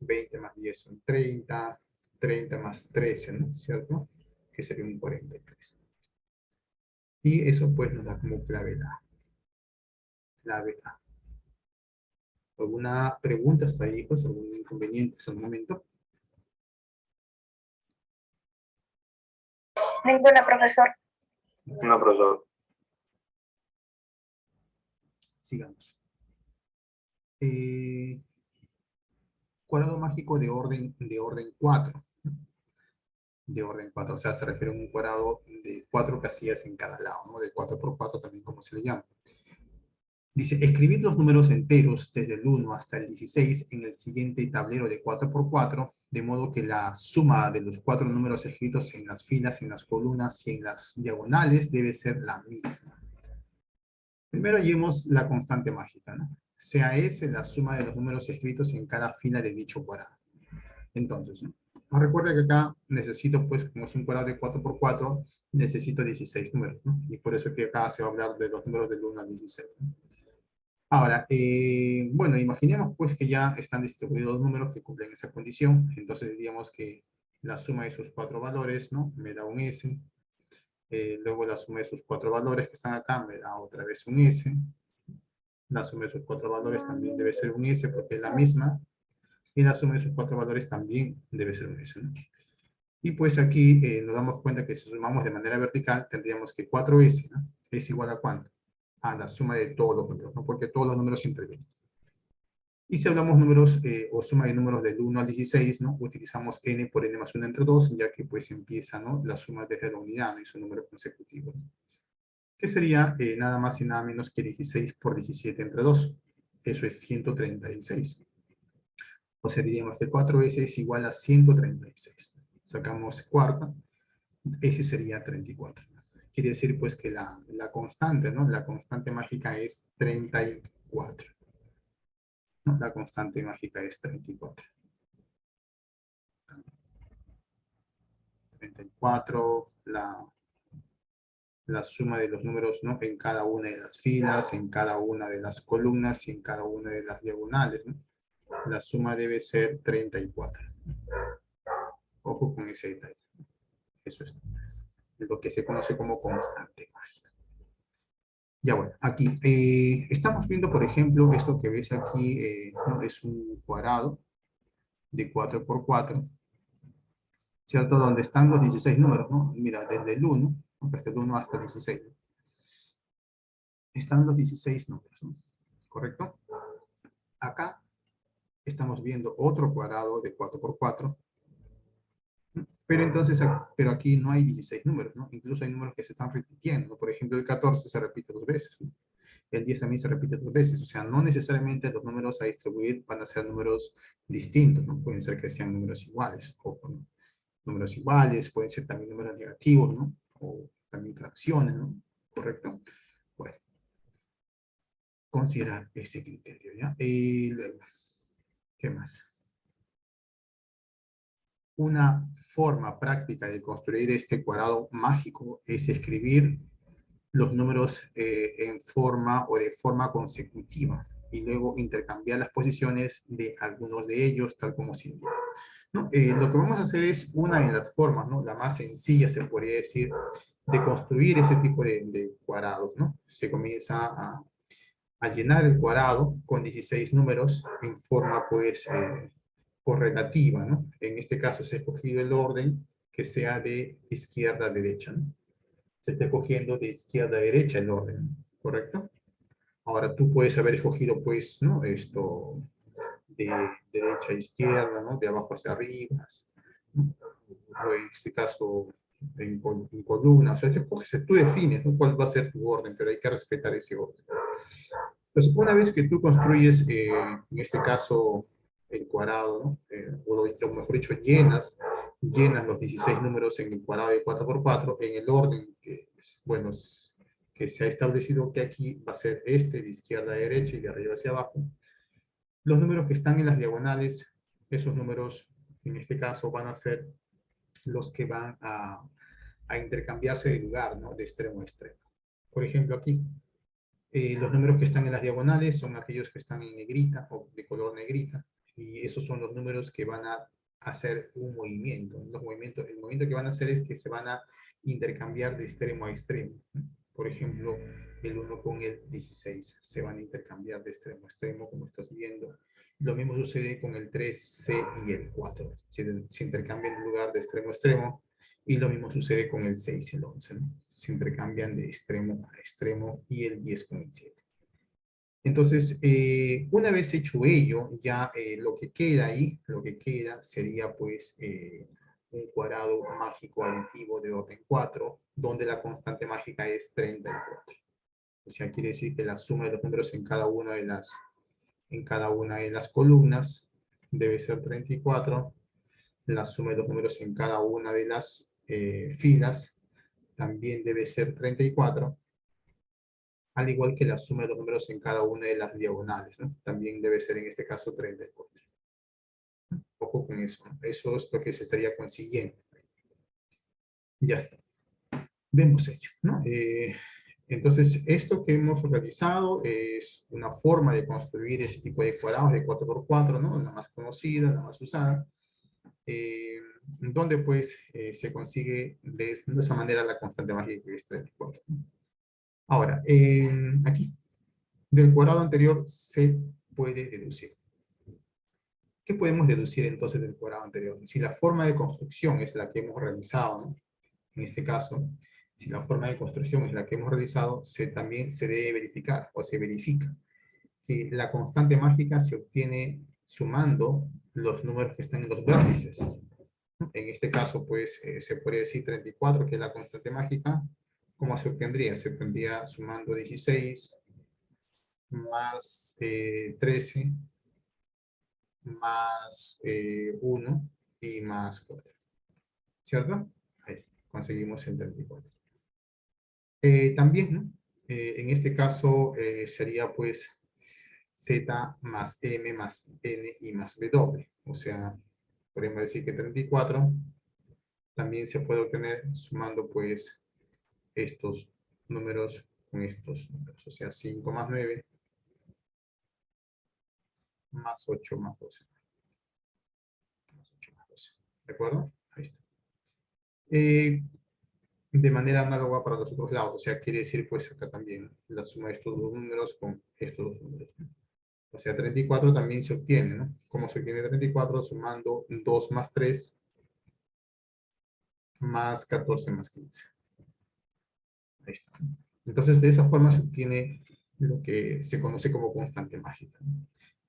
20 más 10 son 30. 30 más 13, ¿no? ¿Cierto? Que sería un 43. Y eso pues nos da como clave la clave A. ¿Alguna pregunta hasta ahí? Pues algún inconveniente hasta el momento. Ninguna, profesor. No, profesor. Sigamos. Cuadrado mágico de orden 4. De orden 4, o sea, se refiere a un cuadrado de 4 casillas en cada lado, ¿no? De 4 por 4 también, como se le llama. Dice, escribir los números enteros desde el 1 hasta el 16 en el siguiente tablero de 4 por 4, de modo que la suma de los 4 números escritos en las filas, en las columnas y en las diagonales debe ser la misma. Primero hallemos la constante mágica, ¿no? Sea S la suma de los números escritos en cada fila de dicho cuadrado. Entonces, ¿no? Recuerda que acá necesito, pues, como es un cuadrado de 4 por 4, necesito 16 números, ¿no? Y por eso que acá se va a hablar de los números del 1 al 16, ¿no? Ahora, bueno, imaginemos pues que ya están distribuidos los números que cumplen esa condición. Entonces diríamos que la suma de sus 4 valores, ¿no? Me da un S. Luego la suma de sus 4 valores que están acá me da otra vez un S. La suma de sus 4 valores también debe ser un S porque es la misma. Y la suma de sus 4 valores también debe ser un S, ¿no? Y pues aquí nos damos cuenta que si sumamos de manera vertical, tendríamos que 4S, ¿no? Es igual a ¿cuánto? A la suma de todos los números, ¿no? Porque todos los números intervienen. Y si hablamos números o suma de números del 1 al 16, ¿no? Utilizamos n por n más 1 entre 2, ya que pues empieza, ¿no? La suma desde la unidad, ¿no? Y su número consecutivo, ¿no? Que sería nada más y nada menos que 16 por 17 entre 2. Eso es 136. O sea, diríamos que 4s es igual a 136. Sacamos cuarta, ese sería 34. Quiere decir pues que la constante, ¿no? La constante mágica es 34. ¿No? La constante mágica es 34. 34, la suma de los números, ¿no? En cada una de las filas, en cada una de las columnas y en cada una de las diagonales, ¿no? La suma debe ser 34. Ojo con ese detalle. Eso es lo que se conoce como constante mágica. Ya bueno, aquí estamos viendo, por ejemplo, esto que ves aquí, ¿no? Es un cuadrado de 4 por 4, ¿cierto? Donde están los 16 números, ¿no? Mira, desde el 1, ¿no? Desde el 1 hasta el 16. Están los 16 números, ¿no? ¿Correcto? Acá estamos viendo otro cuadrado de 4 por 4, pero entonces, pero aquí no hay 16 números, ¿no? Incluso hay números que se están repitiendo, ¿no? Por ejemplo, el 14 se repite 2 veces, ¿no? El 10 también se repite 2 veces, o sea, no necesariamente los números a distribuir van a ser números distintos, ¿no? Pueden ser que sean números iguales, o ¿no? Números iguales, pueden ser también números negativos, ¿no? O también fracciones, ¿no? ¿Correcto? Bueno, considerar ese criterio, ¿ya? Y luego, ¿qué más? Una forma práctica de construir este cuadrado mágico es escribir los números en forma o de forma consecutiva y luego intercambiar las posiciones de algunos de ellos tal como se indica, ¿no? Lo que vamos a hacer es una de las formas, ¿no? La más sencilla se podría decir de construir ese tipo de cuadrados, ¿no? Se comienza a llenar el cuadrado con 16 números en forma pues correlativa, ¿no? En este caso se ha escogido el orden que sea de izquierda a derecha, ¿no? Se está escogiendo de izquierda a derecha el orden, ¿correcto? Ahora tú puedes haber escogido, pues, ¿no? Esto de derecha a izquierda, ¿no? De abajo hacia arriba, ¿no? O en este caso en columnas. O sea, tú defines, ¿no? Cuál va a ser tu orden, pero hay que respetar ese orden. Entonces, una vez que tú construyes, en este caso, el cuadrado, ¿no? O mejor dicho, llenas los 16 números en el cuadrado de 4×4 en el orden que, bueno, que se ha establecido que aquí va a ser este, de izquierda a derecha y de arriba hacia abajo. Los números que están en las diagonales, esos números, en este caso, van a ser los que van a intercambiarse de lugar, ¿no? De extremo a extremo. Por ejemplo, aquí, los números que están en las diagonales son aquellos que están en negrita o de color negrita, y esos son los números que van a hacer un movimiento. El movimiento que van a hacer es que se van a intercambiar de extremo a extremo. Por ejemplo, el 1 con el 16 se van a intercambiar de extremo a extremo, como estás viendo. Lo mismo sucede con el 3C y el 4. Se intercambian en lugar de extremo a extremo. Y lo mismo sucede con el 6 y el 11, ¿no? Se intercambian de extremo a extremo, y el 10 con el 7. Entonces, una vez hecho ello, ya lo que queda ahí, sería pues un cuadrado mágico aditivo de orden 4, donde la constante mágica es 34. O sea, quiere decir que la suma de los números en cada una de las columnas debe ser 34. La suma de los números en cada una de las filas también debe ser 34, al igual que la suma de los números en cada una de las diagonales, ¿no? También debe ser en este caso 34. Ojo con eso, ¿no? Eso es lo que se estaría consiguiendo. Ya está. Vemos hecho, ¿no? Entonces, esto que hemos realizado es una forma de construir ese tipo de cuadrados de 4×4, ¿no? La más conocida, la más usada. Donde pues se consigue de esa manera la constante mágica, que es 34. Ahora, aquí, del cuadrado anterior se puede deducir. ¿Qué podemos deducir entonces del cuadrado anterior? Si la forma de construcción es la que hemos realizado, ¿no? En este caso, si la forma de construcción es la que hemos realizado, también se debe verificar, o se verifica, que la constante mágica se obtiene sumando los números que están en los vértices. En este caso, pues, se puede decir 34, que es la constante mágica. ¿Cómo se obtendría? Se obtendría sumando 16 más 13 más 1 y más 4. ¿Cierto? Ahí conseguimos el 34. También, ¿no? En este caso sería pues z más m más n y más w. O sea, podemos decir que 34 también se puede obtener sumando pues estos números con estos números. O sea, 5 más 9 más 8 más 12. Más 8 más 12. ¿De acuerdo? Ahí está. De manera análoga para los otros lados. O sea, quiere decir pues acá también la suma de estos dos números con estos dos números. O sea, 34 también se obtiene, ¿no? ¿Cómo se obtiene 34? Sumando 2 más 3 más 14 más 15. Ahí está. Entonces, de esa forma se obtiene lo que se conoce como constante mágica.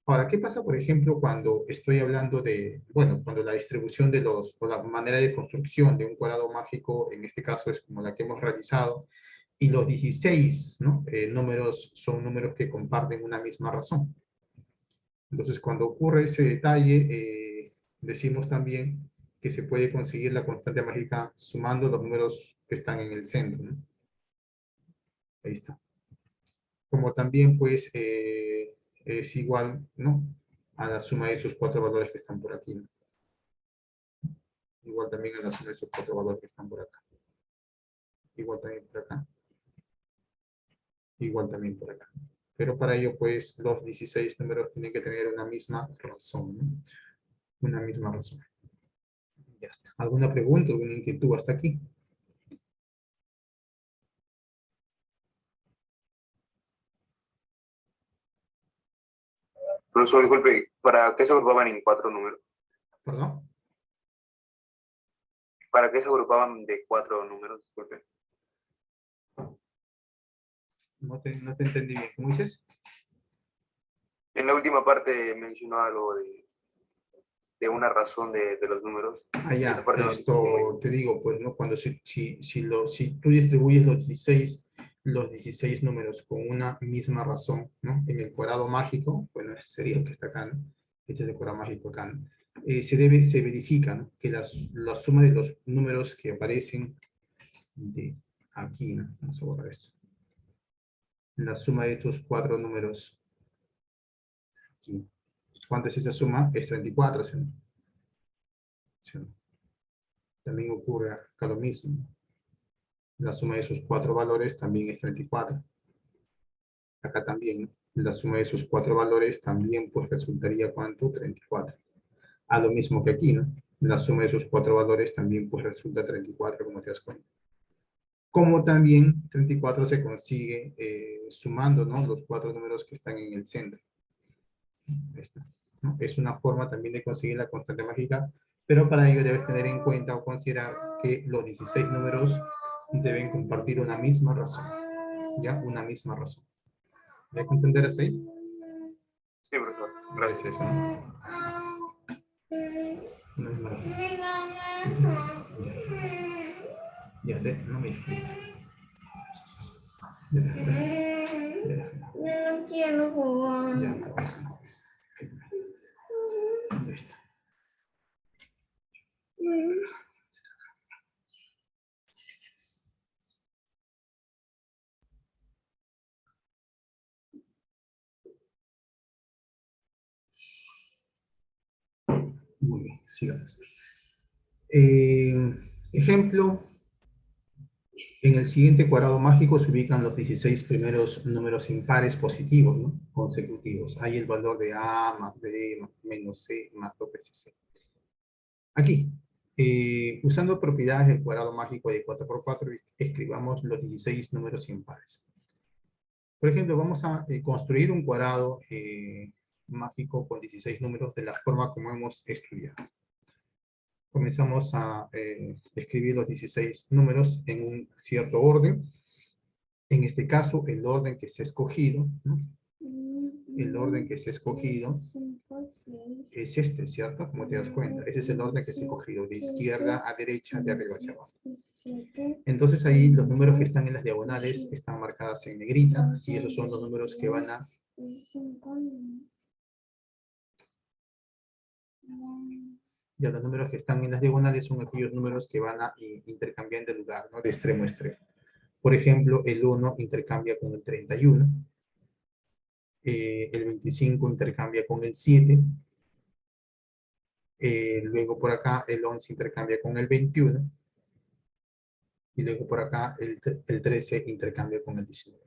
Ahora, ¿qué pasa, por ejemplo, cuando estoy hablando de, bueno, cuando la distribución de o la manera de construcción de un cuadrado mágico, en este caso es como la que hemos realizado, y los 16, ¿no? Números son números que comparten una misma razón. Entonces, cuando ocurre ese detalle, decimos también que se puede conseguir la constante mágica sumando los números que están en el centro, ¿no? Ahí está. Como también, pues, es igual, ¿no? A la suma de esos 4 valores que están por aquí, ¿no? Igual también a la suma de esos 4 valores que están por acá. Igual también por acá. Igual también por acá. Pero para ello, pues, los 16 números tienen que tener una misma razón, ¿no? Una misma razón. Ya está. ¿Alguna pregunta, alguna inquietud hasta aquí? Profesor, disculpe, ¿para qué se agrupaban en 4 números? ¿Perdón? ¿Para qué se agrupaban de 4 números? Disculpe. No te entendí bien. ¿Cómo dices? En la última parte mencionó algo de una razón de los números. Ah, ya, Esa parte no esto te digo, pues, ¿no? Cuando si tú distribuyes los 16 los 16 números con una misma razón, ¿no? En el cuadrado mágico, bueno, este sería el que está acá, ¿no? Este es el cuadrado mágico acá, ¿no? Se verifica, ¿no? Que la suma de los números que aparecen de aquí, ¿no? Vamos a borrar esto. La suma de estos 4 números aquí. ¿Cuánto es esa suma? Es 34, ¿sí? ¿Sí? También ocurre acá lo mismo. La suma de esos 4 valores también es 34. Acá también, la suma de esos 4 valores también pues resultaría ¿cuánto? 34. A lo mismo que aquí, ¿no? La suma de esos 4 valores también pues resulta 34, como te das cuenta. Como también 34 se consigue sumando, ¿no? Los 4 números que están en el centro. Esto, ¿no? Es una forma también de conseguir la constante mágica, pero para ello debes tener en cuenta o considerar que los 16 números deben compartir una misma razón. ¿Ya? Una misma razón. ¿Debes entender hasta ahí? Sí, profesor. Gracias. ¿No? Una misma razón. Ya, no me. No quiero jugar. Ya, ¿dónde está? Muy bien, sigamos. Ejemplo, en el siguiente cuadrado mágico se ubican los 16 primeros números impares positivos, ¿no? Consecutivos. Hay el valor de A más B menos C más 2 C. Aquí, usando propiedades del cuadrado mágico de 4×4, escribamos los 16 números impares. Por ejemplo, vamos a construir un cuadrado mágico con 16 números de la forma como hemos estudiado. Comenzamos a escribir los 16 números en un cierto orden. En este caso, el orden que se ha escogido, ¿no? El orden que se ha escogido es este, ¿cierto? Como te das cuenta, ese es el orden que se ha escogido, de izquierda a derecha, de arriba hacia abajo. Entonces ahí los números que están en las diagonales están marcadas en negrita, y esos son los números que van a... Ya los números que están en las diagonales son aquellos números que van a intercambiar de lugar, ¿no? De extremo a extremo. Por ejemplo, el 1 intercambia con el 31, el 25 intercambia con el 7, luego por acá el 11 intercambia con el 21, y luego por acá el 13 intercambia con el 19.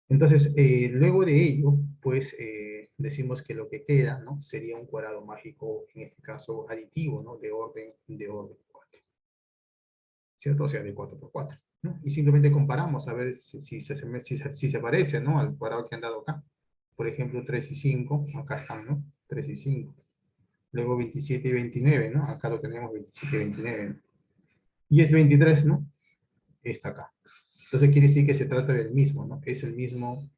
Entonces, luego de ello, pues decimos que lo que queda, ¿no? Sería un cuadrado mágico, en este caso aditivo, ¿no? De orden 4. ¿Cierto? O sea, de 4×4. ¿No? Y simplemente comparamos a ver si se parece, ¿no? Al cuadrado que han dado acá. Por ejemplo, 3 y 5, acá están, ¿no? 3 y 5. Luego 27 y 29, ¿no? Acá lo tenemos 27 y 29. ¿No? Y el 23, ¿no? Está acá. Entonces quiere decir que se trata del mismo, ¿no? Es el mismo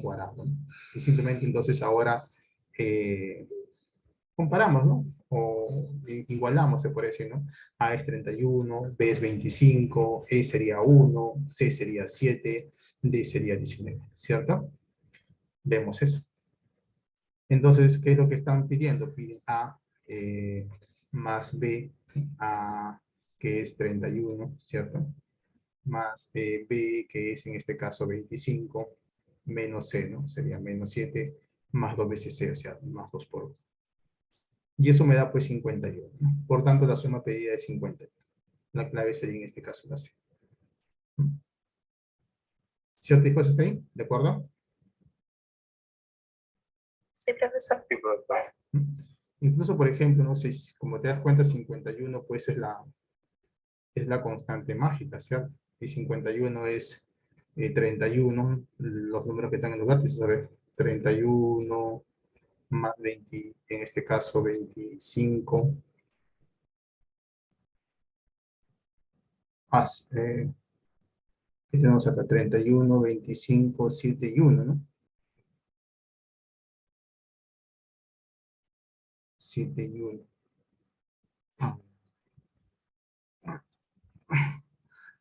cuadrado, ¿no? Y simplemente entonces ahora comparamos, ¿no? O igualamos, se puede decir, ¿no? A es 31, B es 25, E sería 1, C sería 7, D sería 19, ¿cierto? Vemos eso. Entonces, ¿qué es lo que están pidiendo? Piden A más B, A que es 31, ¿cierto? Más B, que es en este caso 25, menos C, ¿no? Sería menos 7, más 2 veces C, o sea, más 2 por 1. Y eso me da pues 51, ¿no? Por tanto, la suma pedida es 51. La clave sería en este caso la C. ¿Cierto, hijos? ¿Está ahí? ¿De acuerdo? Sí, profesor. Sí, profesor. Incluso, por ejemplo, no sé, como te das cuenta, 51 pues es la constante mágica, ¿cierto? Y 51 es 31, los números que están en los vértices, a ver, 31 más 20, en este caso 25, más, ¿qué tenemos acá? 31, 25, 7 y 1, ¿no? 7 y 1.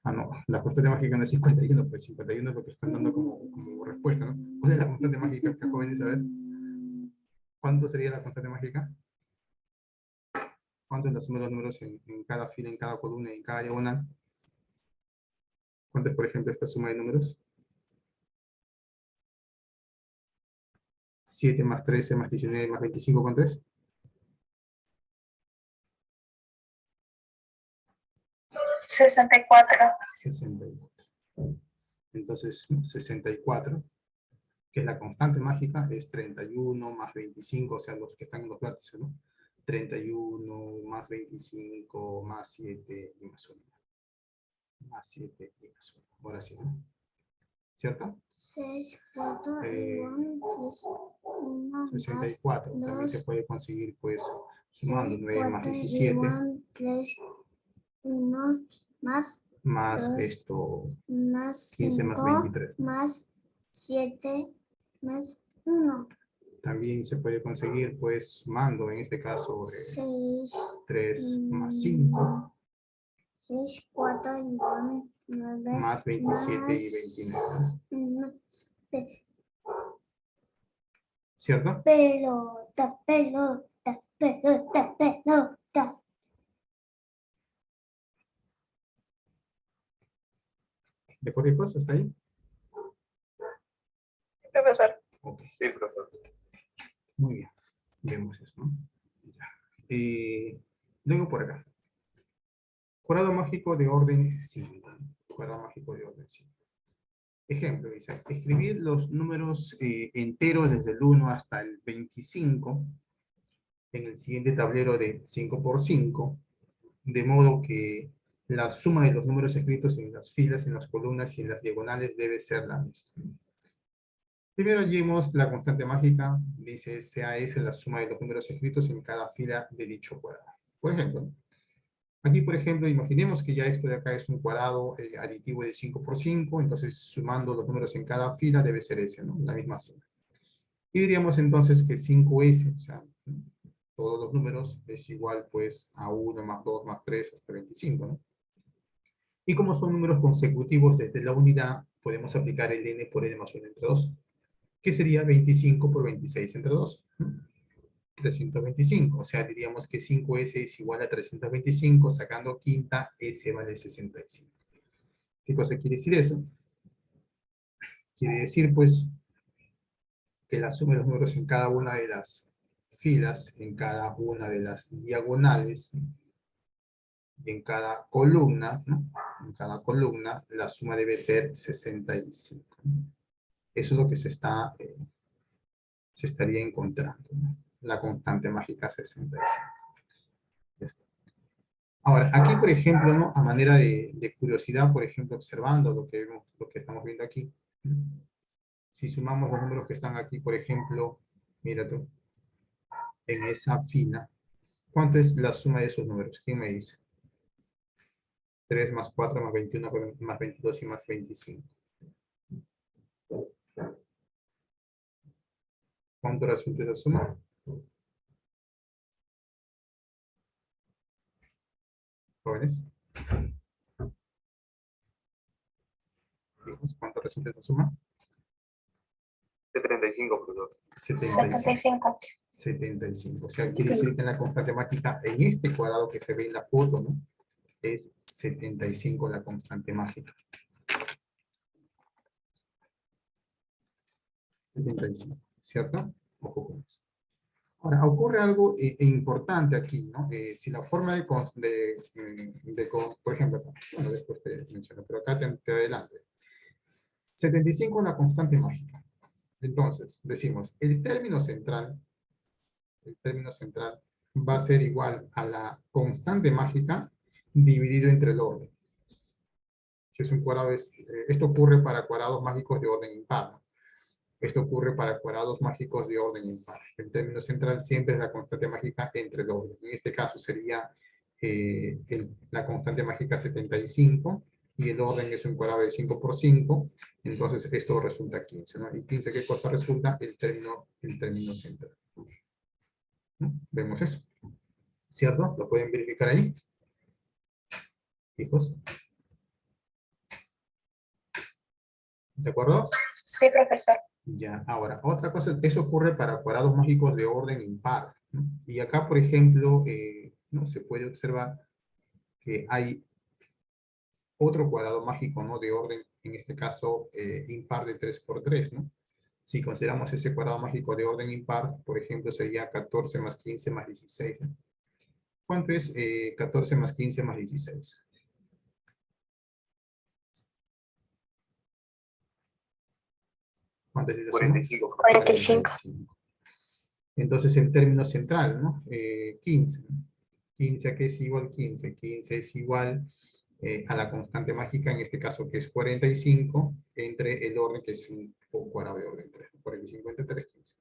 Ah, no, la constante mágica no es 51, pues 51 es lo que están dando como respuesta, ¿no? ¿Cuál es la constante mágica, jóvenes? A ver, ¿cuánto sería la constante mágica? ¿Cuánto es la suma de los números en cada fila, en cada columna y en cada diagonal? ¿Cuánto es, por ejemplo, esta suma de números? 7 más 13 más 19 más 25, ¿cuánto es? 64. 64. Entonces, 64, que es la constante mágica, es 31 más 25, o sea, los que están en los vértices, ¿no? 31 más 25 más 7 y más 1. Más 7 y más 1. Ahora sí, ¿no? ¿Cierto? 6, 4 y 1, 3, 1 más 64. También se 2, puede conseguir, pues, sumando 6, 9 más 4 y 17, 1, 3, 1 más más 2, esto, más 15 más 5, 23. más 7, más 1. También se puede conseguir, pues, sumando, en este caso, 6, 3 más 5, 6, 4 y 1, 9, más 27 y 29. ¿Cierto? Pelota, pelota, pelota, pelota. ¿De cualquier cosa hasta ahí? Profesor. Ok, Sí, profesor. muy bien. Vemos eso, ¿no? Ya. Luego por acá. Cuadrado mágico de orden 5. Cuadrado mágico de orden 5. Ejemplo, dice, escribir los números enteros desde el 1 hasta el 25 en el siguiente tablero de 5 por 5, de modo que la suma de los números escritos en las filas, en las columnas y en las diagonales debe ser la misma. Primero hallemos la constante mágica, dice sea S la suma de los números escritos en cada fila de dicho cuadrado. Por ejemplo, aquí, por ejemplo, imaginemos que ya esto de acá es un cuadrado aditivo de 5 por 5, entonces sumando los números en cada fila debe ser S, ¿no? La misma suma. Y diríamos entonces que 5S, o sea, todos los números es igual pues a 1 más 2 más 3 hasta 25, ¿no? Y como son números consecutivos desde la unidad, podemos aplicar el n por n más 1 entre 2, que sería 25 por 26 entre 2. 325, o sea, diríamos que 5S es igual a 325, sacando quinta, S vale 65. ¿Qué cosa quiere decir eso? Quiere decir, pues, que la suma de los números en cada una de las filas, en cada una de las diagonales, y en cada columna, ¿no? En cada columna, la suma debe ser 65. Eso es lo que se estaría encontrando, ¿no? La constante mágica 65. Ya está. Ahora, aquí, por ejemplo, ¿no? A manera de curiosidad, por ejemplo, observando lo que estamos viendo aquí, ¿no? Si sumamos los números que están aquí, por ejemplo, mira tú, en esa fila, ¿cuánto es la suma de esos números? ¿Quién me dice? 3 más 4 más 21 más 22 y más 25. ¿Cuánto resulta esa suma? Jóvenes. ¿Cuánto resulta esa suma? De 35, profesor. 75. 75. 75. O sea, quiere decir que en la constante mágica, en este cuadrado que se ve en la foto, ¿no? Es 75 la constante mágica. 75, ¿cierto? Ojo con eso. Ahora, ocurre algo importante aquí, ¿no? Si la forma por ejemplo, bueno, después te menciono, pero acá te adelanto. 75 es la constante mágica. Entonces, decimos, el término central va a ser igual a la constante mágica dividido entre el orden. Si es un cuadrado, esto ocurre para cuadrados mágicos de orden impar, ¿no? Esto ocurre para cuadrados mágicos de orden impar. El término central siempre es la constante mágica entre el orden. En este caso sería la constante mágica 75 y el orden es un cuadrado de 5 por 5. Entonces esto resulta 15, ¿no? Y 15, ¿qué cosa resulta? El término central. ¿No? Vemos eso. ¿Cierto? ¿Lo pueden verificar ahí? Hijos. ¿De acuerdo? Sí, profesor. Ya, ahora, otra cosa, eso ocurre para cuadrados mágicos de orden impar, ¿no? Y acá, por ejemplo, ¿no? Se puede observar que hay otro cuadrado mágico, ¿no? De orden, en este caso, impar de 3 por 3, ¿no? Si consideramos ese cuadrado mágico de orden impar, por ejemplo, sería 14 más 15 más 16, ¿no? ¿Cuánto es 14 más 15 más 16? ¿Cuánto es esa suma? 45. 45. 45. Entonces, en términos central, ¿no? 15, ¿no? 15, ¿a qué es igual 15? 15 es igual a la constante mágica, en este caso que es 45, entre el orden que es un cuadrado de orden 3. 45 entre 3, 15.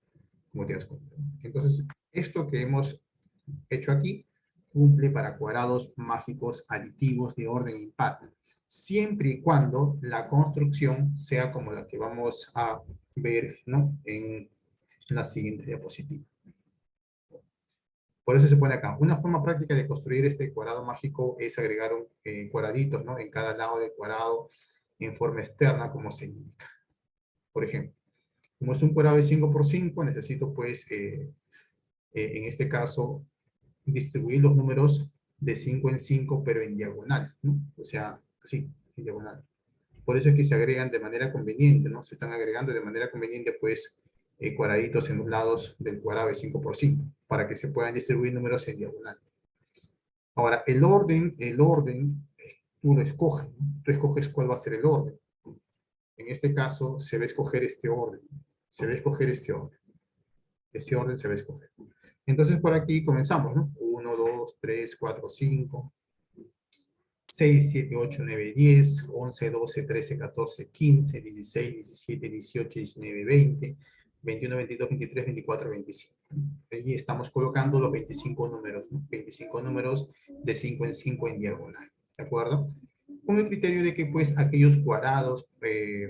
Como te das cuenta, ¿no? Entonces, esto que hemos hecho aquí cumple para cuadrados mágicos aditivos de orden impar, siempre y cuando la construcción sea como la que vamos a ver, ¿no? En la siguiente diapositiva. Por eso se pone acá. Una forma práctica de construir este cuadrado mágico es agregar cuadraditos, ¿no? En cada lado del cuadrado en forma externa, como se indica. Por ejemplo, como es un cuadrado de 5 por 5, necesito, pues, en este caso, distribuir los números de 5 en 5, pero en diagonal, ¿no? O sea, así, en diagonal. Por eso es que se agregan de manera conveniente, ¿no? Se están agregando de manera conveniente, pues, cuadraditos en los lados del cuadrado de 5 por 5, para que se puedan distribuir números en diagonal. Ahora, el orden, tú lo escoges, ¿no? Tú escoges cuál va a ser el orden. En este caso, se va a escoger este orden. Se va a escoger este orden. Este orden se va a escoger. Entonces, por aquí comenzamos, ¿no? 1, 2, 3, 4, 5, 6, 7, 8, 9, 10, 11, 12, 13, 14, 15, 16, 17, 18, 19, 20, 21, 22, 23, 24, 25. Allí estamos colocando los 25 números, ¿no? 25 números de 5 en 5 en diagonal, ¿de acuerdo? Con el criterio de que, pues, aquellos cuadrados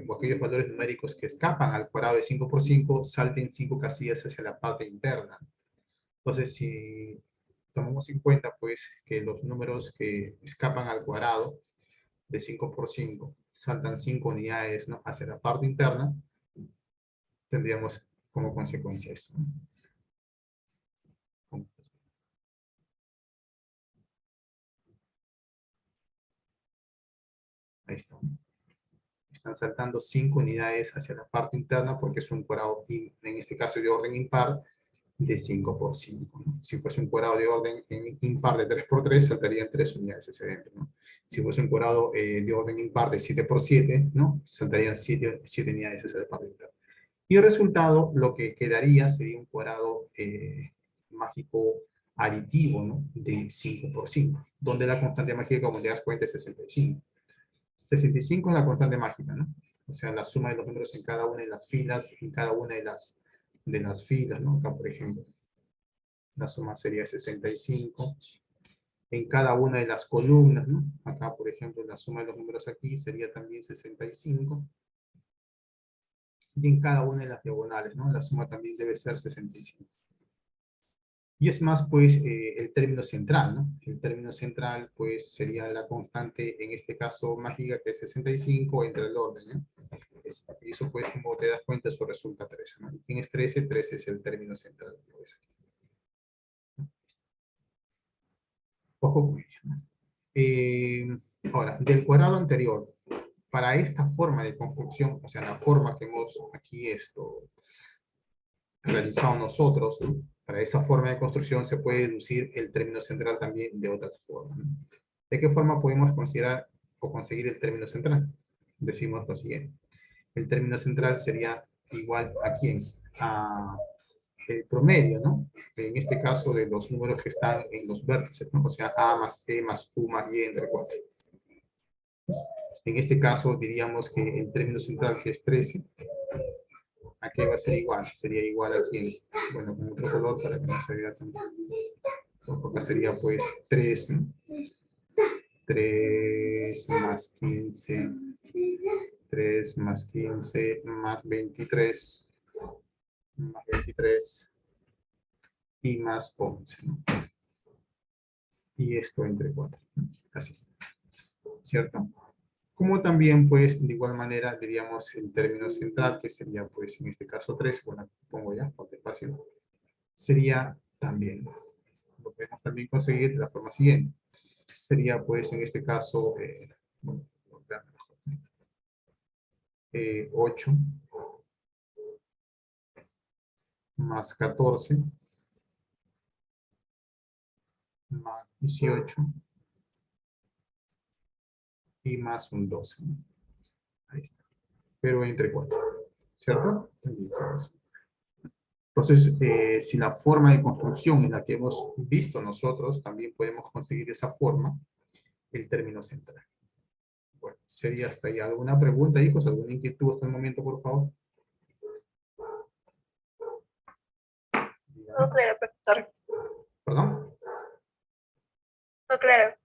o aquellos valores numéricos que escapan al cuadrado de 5 por 5 salten 5 casillas hacia la parte interna. Entonces, si tomamos en cuenta, pues, que los números que escapan al cuadrado de 5 por 5 saltan 5 unidades, ¿no? Hacia la parte interna, tendríamos como consecuencia esto, ¿no? Ahí está. Están saltando 5 unidades hacia la parte interna porque es un cuadrado, en este caso de orden impar, de 5 por 5, ¿no? Si fuese un cuadrado de orden impar de 3 por 3, saltarían 3 unidades hacia adentro, ¿no? Si fuese un cuadrado de orden impar de 7 por 7, ¿no? Saltarían 7 unidades hacia la parte interna. Y el resultado, lo que quedaría sería un cuadrado mágico aditivo, ¿no? De 5 por 5, donde la constante mágica, como te das cuenta, es 65. 65 es la constante mágica, ¿no? O sea, la suma de los números en cada una de las filas, en cada una de las filas, ¿no? Acá, por ejemplo, la suma sería 65. En cada una de las columnas, ¿no? Acá, por ejemplo, la suma de los números aquí sería también 65. Y en cada una de las diagonales, ¿no? La suma también debe ser 65. Y es más, pues, el término central, ¿no? El término central, pues, sería la constante, en este caso, mágica, que es 65 entre el orden, ¿no? Y eso, pues, como te das cuenta, eso resulta 13, ¿no? ¿Quién es 13? 13 es el término central. Pues. Ojo con ello, ¿no? Ahora, del cuadrado anterior, para esta forma de construcción, o sea, la forma que hemos aquí realizado nosotros, ¿no? Para esa forma de construcción se puede deducir el término central también de otra forma, ¿no? ¿De qué forma podemos considerar o conseguir el término central? Decimos lo siguiente. El término central sería igual a quién? A el promedio, ¿no? En este caso de los números que están en los vértices, ¿no? O sea, A más E más U más Y entre 4. En este caso diríamos que el término central, que es 13, ¿a qué va a ser igual? Sería igual a quién. Bueno, con otro color para que no se vea tan. Acá sería pues 3, ¿no? 3 más 15, 3 más 15 más 23, más 23 y más 11, ¿no? Y esto entre 4, ¿no? Así, ¿cierto? Como también, pues, de igual manera, diríamos el término central, que sería, pues, en este caso 3, bueno, pongo ya, porque es fácil, sería también. Lo podemos también conseguir de la forma siguiente. Sería, pues, en este caso, bueno, 8 más 14 más 18 y más un 12. Ahí está. Pero entre 4, ¿cierto? Entonces, si la forma de construcción es la que hemos visto nosotros, también podemos conseguir esa forma, el término central. Bueno, sería hasta ahí. ¿Alguna pregunta, hijos? ¿Alguna inquietud hasta el momento, por favor? Todo claro, profesor. ¿Perdón? Todo claro.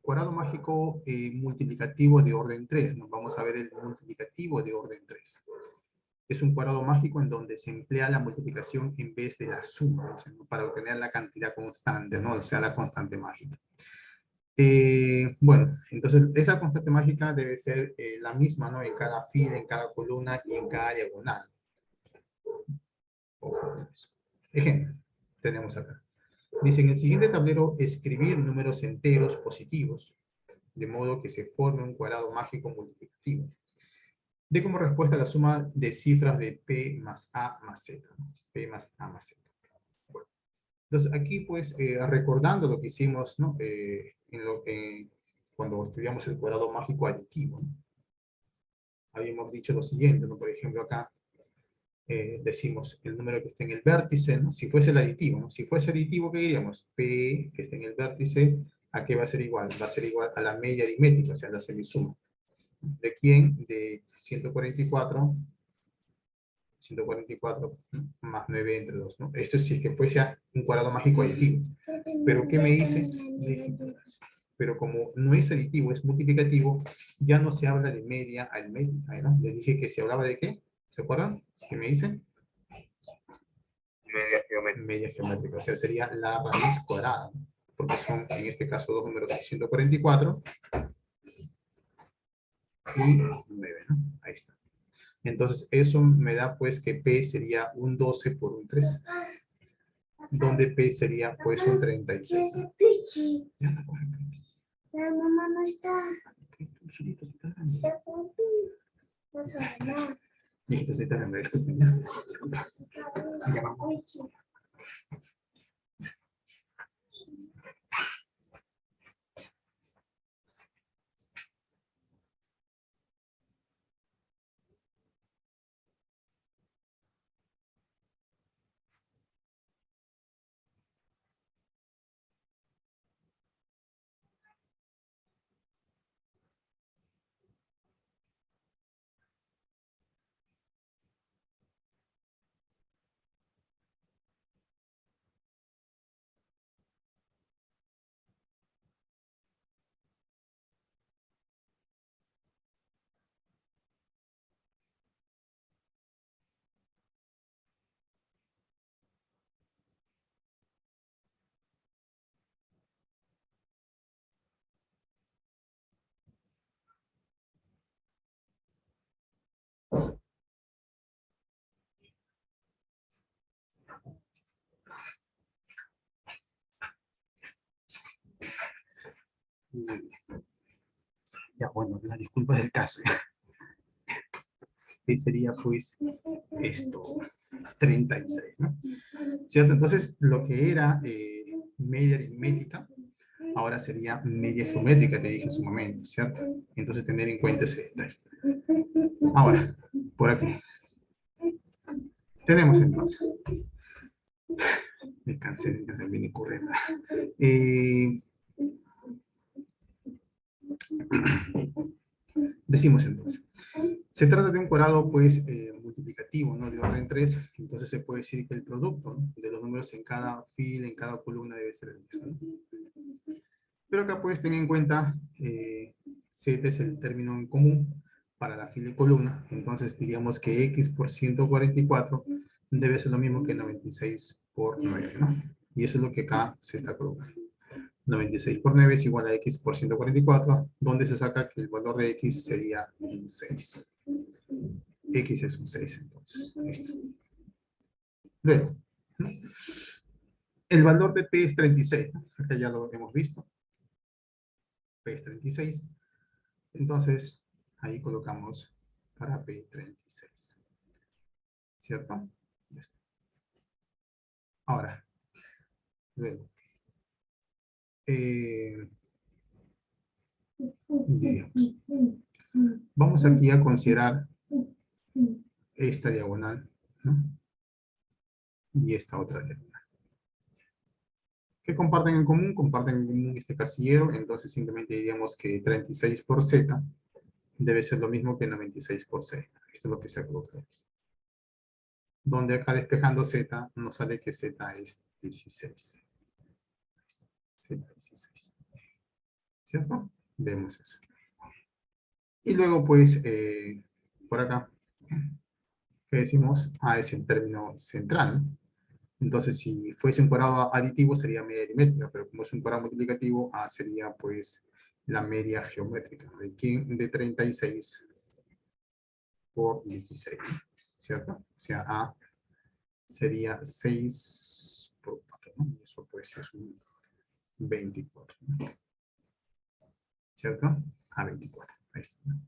Cuadrado mágico multiplicativo de orden 3. Nos vamos a ver el multiplicativo de orden 3. Es un cuadrado mágico en donde se emplea la multiplicación en vez de la suma, ¿no? Para obtener la cantidad constante, ¿no? O sea, la constante mágica. Bueno, entonces esa constante mágica debe ser la misma, ¿no? En cada fila, en cada columna y en cada diagonal. Ojo con eso. Ejemplo, tenemos acá. Dice, en el siguiente tablero, escribir números enteros positivos, de modo que se forme un cuadrado mágico multiplicativo. De como respuesta la suma de cifras de P más A más Z. P más A más Z. Bueno, entonces aquí pues recordando lo que hicimos, ¿no? Cuando estudiamos el cuadrado mágico aditivo, ¿no? Habíamos dicho lo siguiente, ¿no? Por ejemplo acá decimos el número que está en el vértice, ¿no? Si fuese el aditivo, ¿no? Si fuese aditivo, ¿qué diríamos? P que está en el vértice, ¿a qué va a ser igual? Va a ser igual a la media aritmética, o sea, la semisuma. ¿De quién? De 144 más 9 entre 2, ¿no? Esto sí es que fuese un cuadrado mágico aditivo. Pero ¿qué me dice? Pero como no es aditivo, es multiplicativo, ya no se habla de media aritmética, ¿no? Les dije que se hablaba de ¿qué? ¿Se acuerdan? ¿Qué me dicen? Media geométrica. Media geométrica, o sea, sería la raíz cuadrada, ¿no? Porque son, en este caso, dos números de 144 y 9, ¿no? Ahí está. Entonces, eso me da, pues, que P sería un 12 por un 3, donde P sería, pues, un 36. Ya la coge, La mamá no está. tú solito se está dando. Ya papi. No sabe nada. Hijito, se está dando, disculpen, ya. Disculpa. Ya vamos. Muy bien. Ya, bueno, la disculpa del caso. Que sería, pues, esto, 36, ¿no? ¿Cierto? Entonces, lo que era media aritmética, ahora sería media geométrica, te dije en su momento, ¿cierto? Entonces, tener en cuenta ese detalle. Ahora, por aquí. Tenemos entonces. Me cansé de venir corriendo. Decimos entonces. Se trata de un cuadrado, pues, multiplicativo, ¿no? De orden 3. Entonces se puede decir que el producto, ¿no? De los números en cada fila, en cada columna debe ser el mismo, ¿no? Pero acá puedes tener en cuenta, Z es el término en común para la fila y columna. Entonces diríamos que X por 144 debe ser lo mismo que 96 por 9, ¿no? Y eso es lo que acá se está colocando. 96 por 9 es igual a x por 144, donde se saca que el valor de x sería un 6. X es un 6, entonces. Listo. Luego, ¿no? El valor de P es 36, ¿no? Acá ya lo hemos visto. P es 36. Entonces, ahí colocamos para P 36. ¿Cierto? Ya está. Ahora, luego, digamos, vamos aquí a considerar esta diagonal, ¿no? Y esta otra diagonal. ¿Qué comparten en común? Comparten en común este casillero, entonces simplemente diríamos que 36 por z debe ser lo mismo que 96 por z. Esto es lo que se ha colocado aquí. Donde acá despejando z, nos sale que z es 16. Z 16. ¿Cierto? Vemos eso. Y luego, pues, por acá, ¿qué decimos? A es el término central. Entonces, si fuese un cuadrado aditivo, sería media aritmética, pero como es un cuadrado multiplicativo, A sería, pues, la media geométrica, ¿no? De 36 por 16, ¿cierto? O sea, A sería 6 por 4, ¿no? Y eso, pues, es un 24, ¿no? ¿Cierto? A 24, ahí está, ¿no?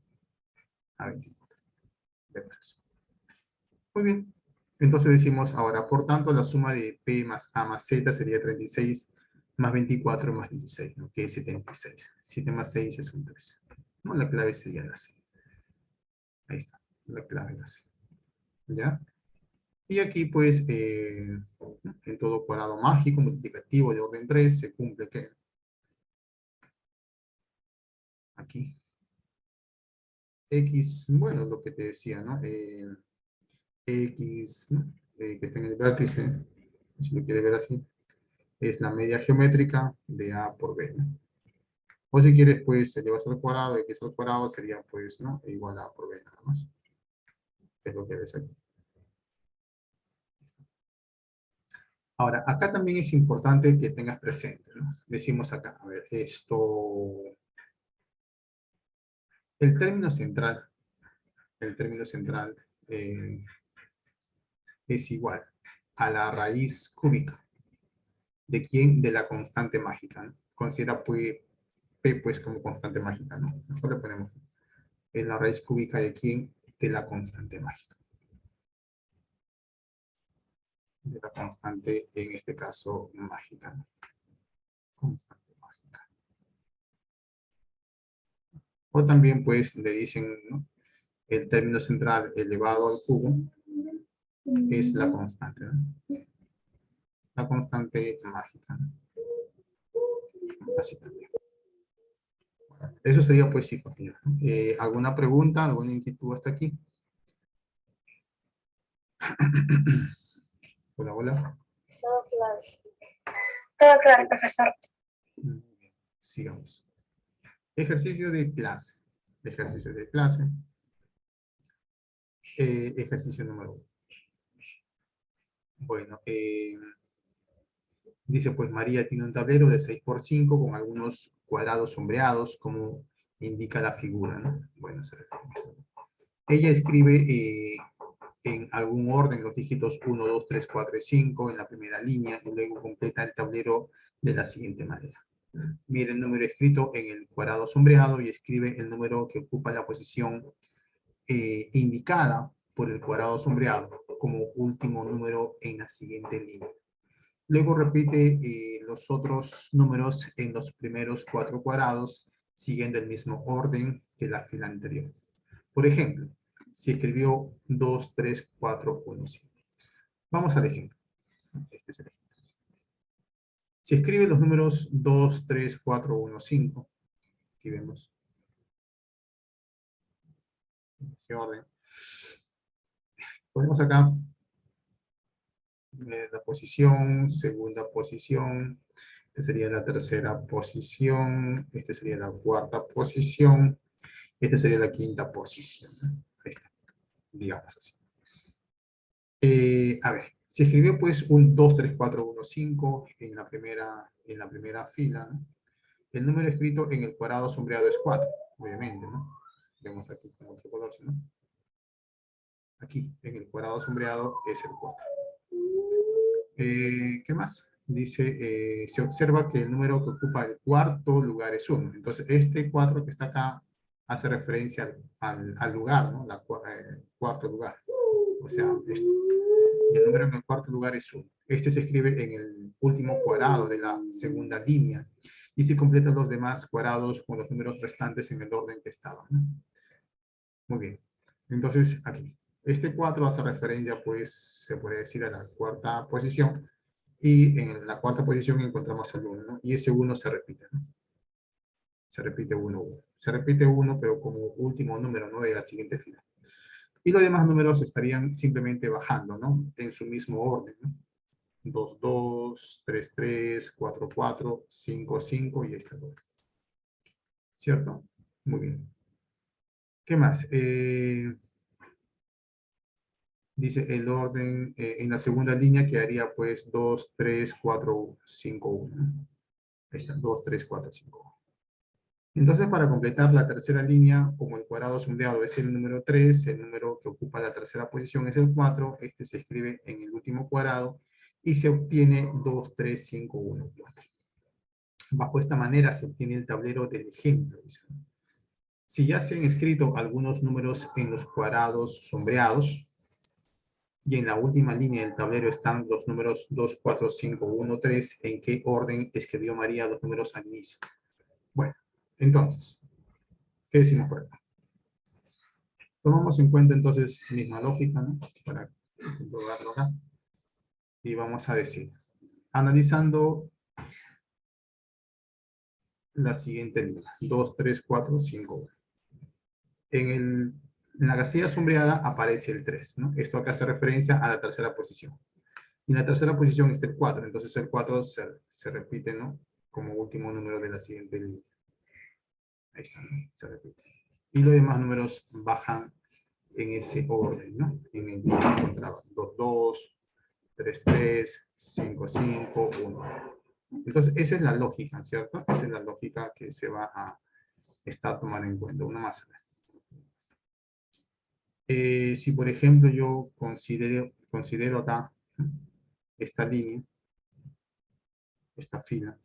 A 24. Vemos eso. Muy bien. Entonces decimos ahora, por tanto, la suma de P más A más Z sería 36 más 24 más 16, ¿no? Que es 76. 7 más 6 es un 13. ¿No? La clave sería la C. Ahí está, la clave la C. ¿Ya? Y aquí, pues, en todo cuadrado mágico, multiplicativo de orden 3, se cumple ¿qué? Aquí. X, bueno, lo que te decía, ¿no? X, ¿no? Que está en el vértice, si lo quiere ver así, es la media geométrica de A por B, ¿no? O si quieres, pues, elevas al cuadrado, X al cuadrado sería, pues, ¿no? Igual a A por B nada más. Es lo que ves aquí. Ahora, acá también es importante que tengas presente, ¿no? Decimos acá, a ver, esto... El término central es igual a la raíz cúbica. ¿De quién? De la constante mágica, ¿no? Considera, pues, P, pues, como constante mágica, ¿no? Mejor le ponemos. Es la raíz cúbica de quién? De la constante mágica. De la constante, en este caso, mágica, ¿no? Constante mágica. O también, pues, le dicen, ¿no? El término central elevado al cubo es la constante, ¿no? La constante mágica, ¿no? Así también. Eso sería, pues, sí, continuar, ¿no? ¿Alguna pregunta, alguna inquietud hasta aquí? Hola, hola. Todo claro. Todo claro, profesor. Muy bien, sigamos. Ejercicio de clase. Ejercicio de clase. Ejercicio número 1. Bueno, dice, pues María tiene un tablero de 6 por 5 con algunos cuadrados sombreados, como indica la figura, ¿no? Bueno, se refiere a eso. Ella escribe en algún orden los dígitos 1, 2, 3, 4 y 5 en la primera línea y luego completa el tablero de la siguiente manera. Mire el número escrito en el cuadrado sombreado y escribe el número que ocupa la posición indicada por el cuadrado sombreado como último número en la siguiente línea. Luego repite los otros números en los primeros 4 cuadrados, siguiendo el mismo orden que la fila anterior. Por ejemplo, si escribió 2, 3, 4, 1, 5. Vamos al ejemplo. Este es el ejemplo. Si escribe los números 2, 3, 4, 1, 5, aquí vemos ese orden. Ponemos acá la posición, segunda posición, esta sería la tercera posición, esta sería la cuarta posición, esta sería la quinta posición. Ahí está, digamos así. A ver, Se escribió pues un 2, 3, 4, 1, 5 en la primera fila, ¿no? El número escrito en el cuadrado sombreado es 4, obviamente, ¿no? Vemos aquí con otro color, ¿no? Aquí, en el cuadrado sombreado es el 4. ¿Qué más? Dice, se observa que el número que ocupa el cuarto lugar es 1. Entonces, este 4 que está acá hace referencia al lugar, ¿no? Cuarto lugar. O sea, esto. Y el número en el cuarto lugar es 1. Este se escribe en el último cuadrado de la segunda línea y se completan los demás cuadrados con los números restantes en el orden que estaban, ¿no? Muy bien. Entonces, aquí. Este 4 hace referencia, pues, se puede decir a la cuarta posición. Y en la cuarta posición encontramos el 1, ¿no? Y ese 1 se repite, ¿no? Se repite 1, 1. Se repite 1, pero como último número, ¿no? De la siguiente fila. Y los demás números estarían simplemente bajando, ¿no? En su mismo orden, ¿no? 2, 2, 3, 3, 4, 4, 5, 5 y este 2. ¿Cierto? Muy bien. ¿Qué más? Dice el orden en la segunda línea quedaría pues 2, 3, 4, 5, 1. Ahí está, 2, 3, 4, 5, 1. Entonces, para completar la tercera línea, como el cuadrado sombreado es el número 3, el número que ocupa la tercera posición es el 4, este se escribe en el último cuadrado y se obtiene 2, 3, 5, 1, 4. Bajo esta manera se obtiene el tablero del ejemplo. Si ya se han escrito algunos números en los cuadrados sombreados, y en la última línea del tablero están los números 2, 4, 5, 1, 3, ¿en qué orden escribió María los números al inicio? Bueno, entonces, ¿qué decimos por acá? Tomamos en cuenta entonces misma lógica, ¿no? Para comprobarlo acá. Y vamos a decir, analizando la siguiente línea, 2, 3, 4, 5, 1. En la casilla sombreada aparece el 3, ¿no? Esto acá hace referencia a la tercera posición. Y en la tercera posición está el 4, entonces el 4 se repite, ¿no? Como último número de la siguiente línea. Ahí está, ¿no? Se repite. Y los demás números bajan en ese orden, ¿no? En el que encontraba 2, 2, 3, 3, 5, 5, 1. Entonces, esa es la lógica, ¿cierto? Esa es la lógica que se va a estar tomando en cuenta. Una más. Si, por ejemplo, yo considero acá esta línea, esta fila,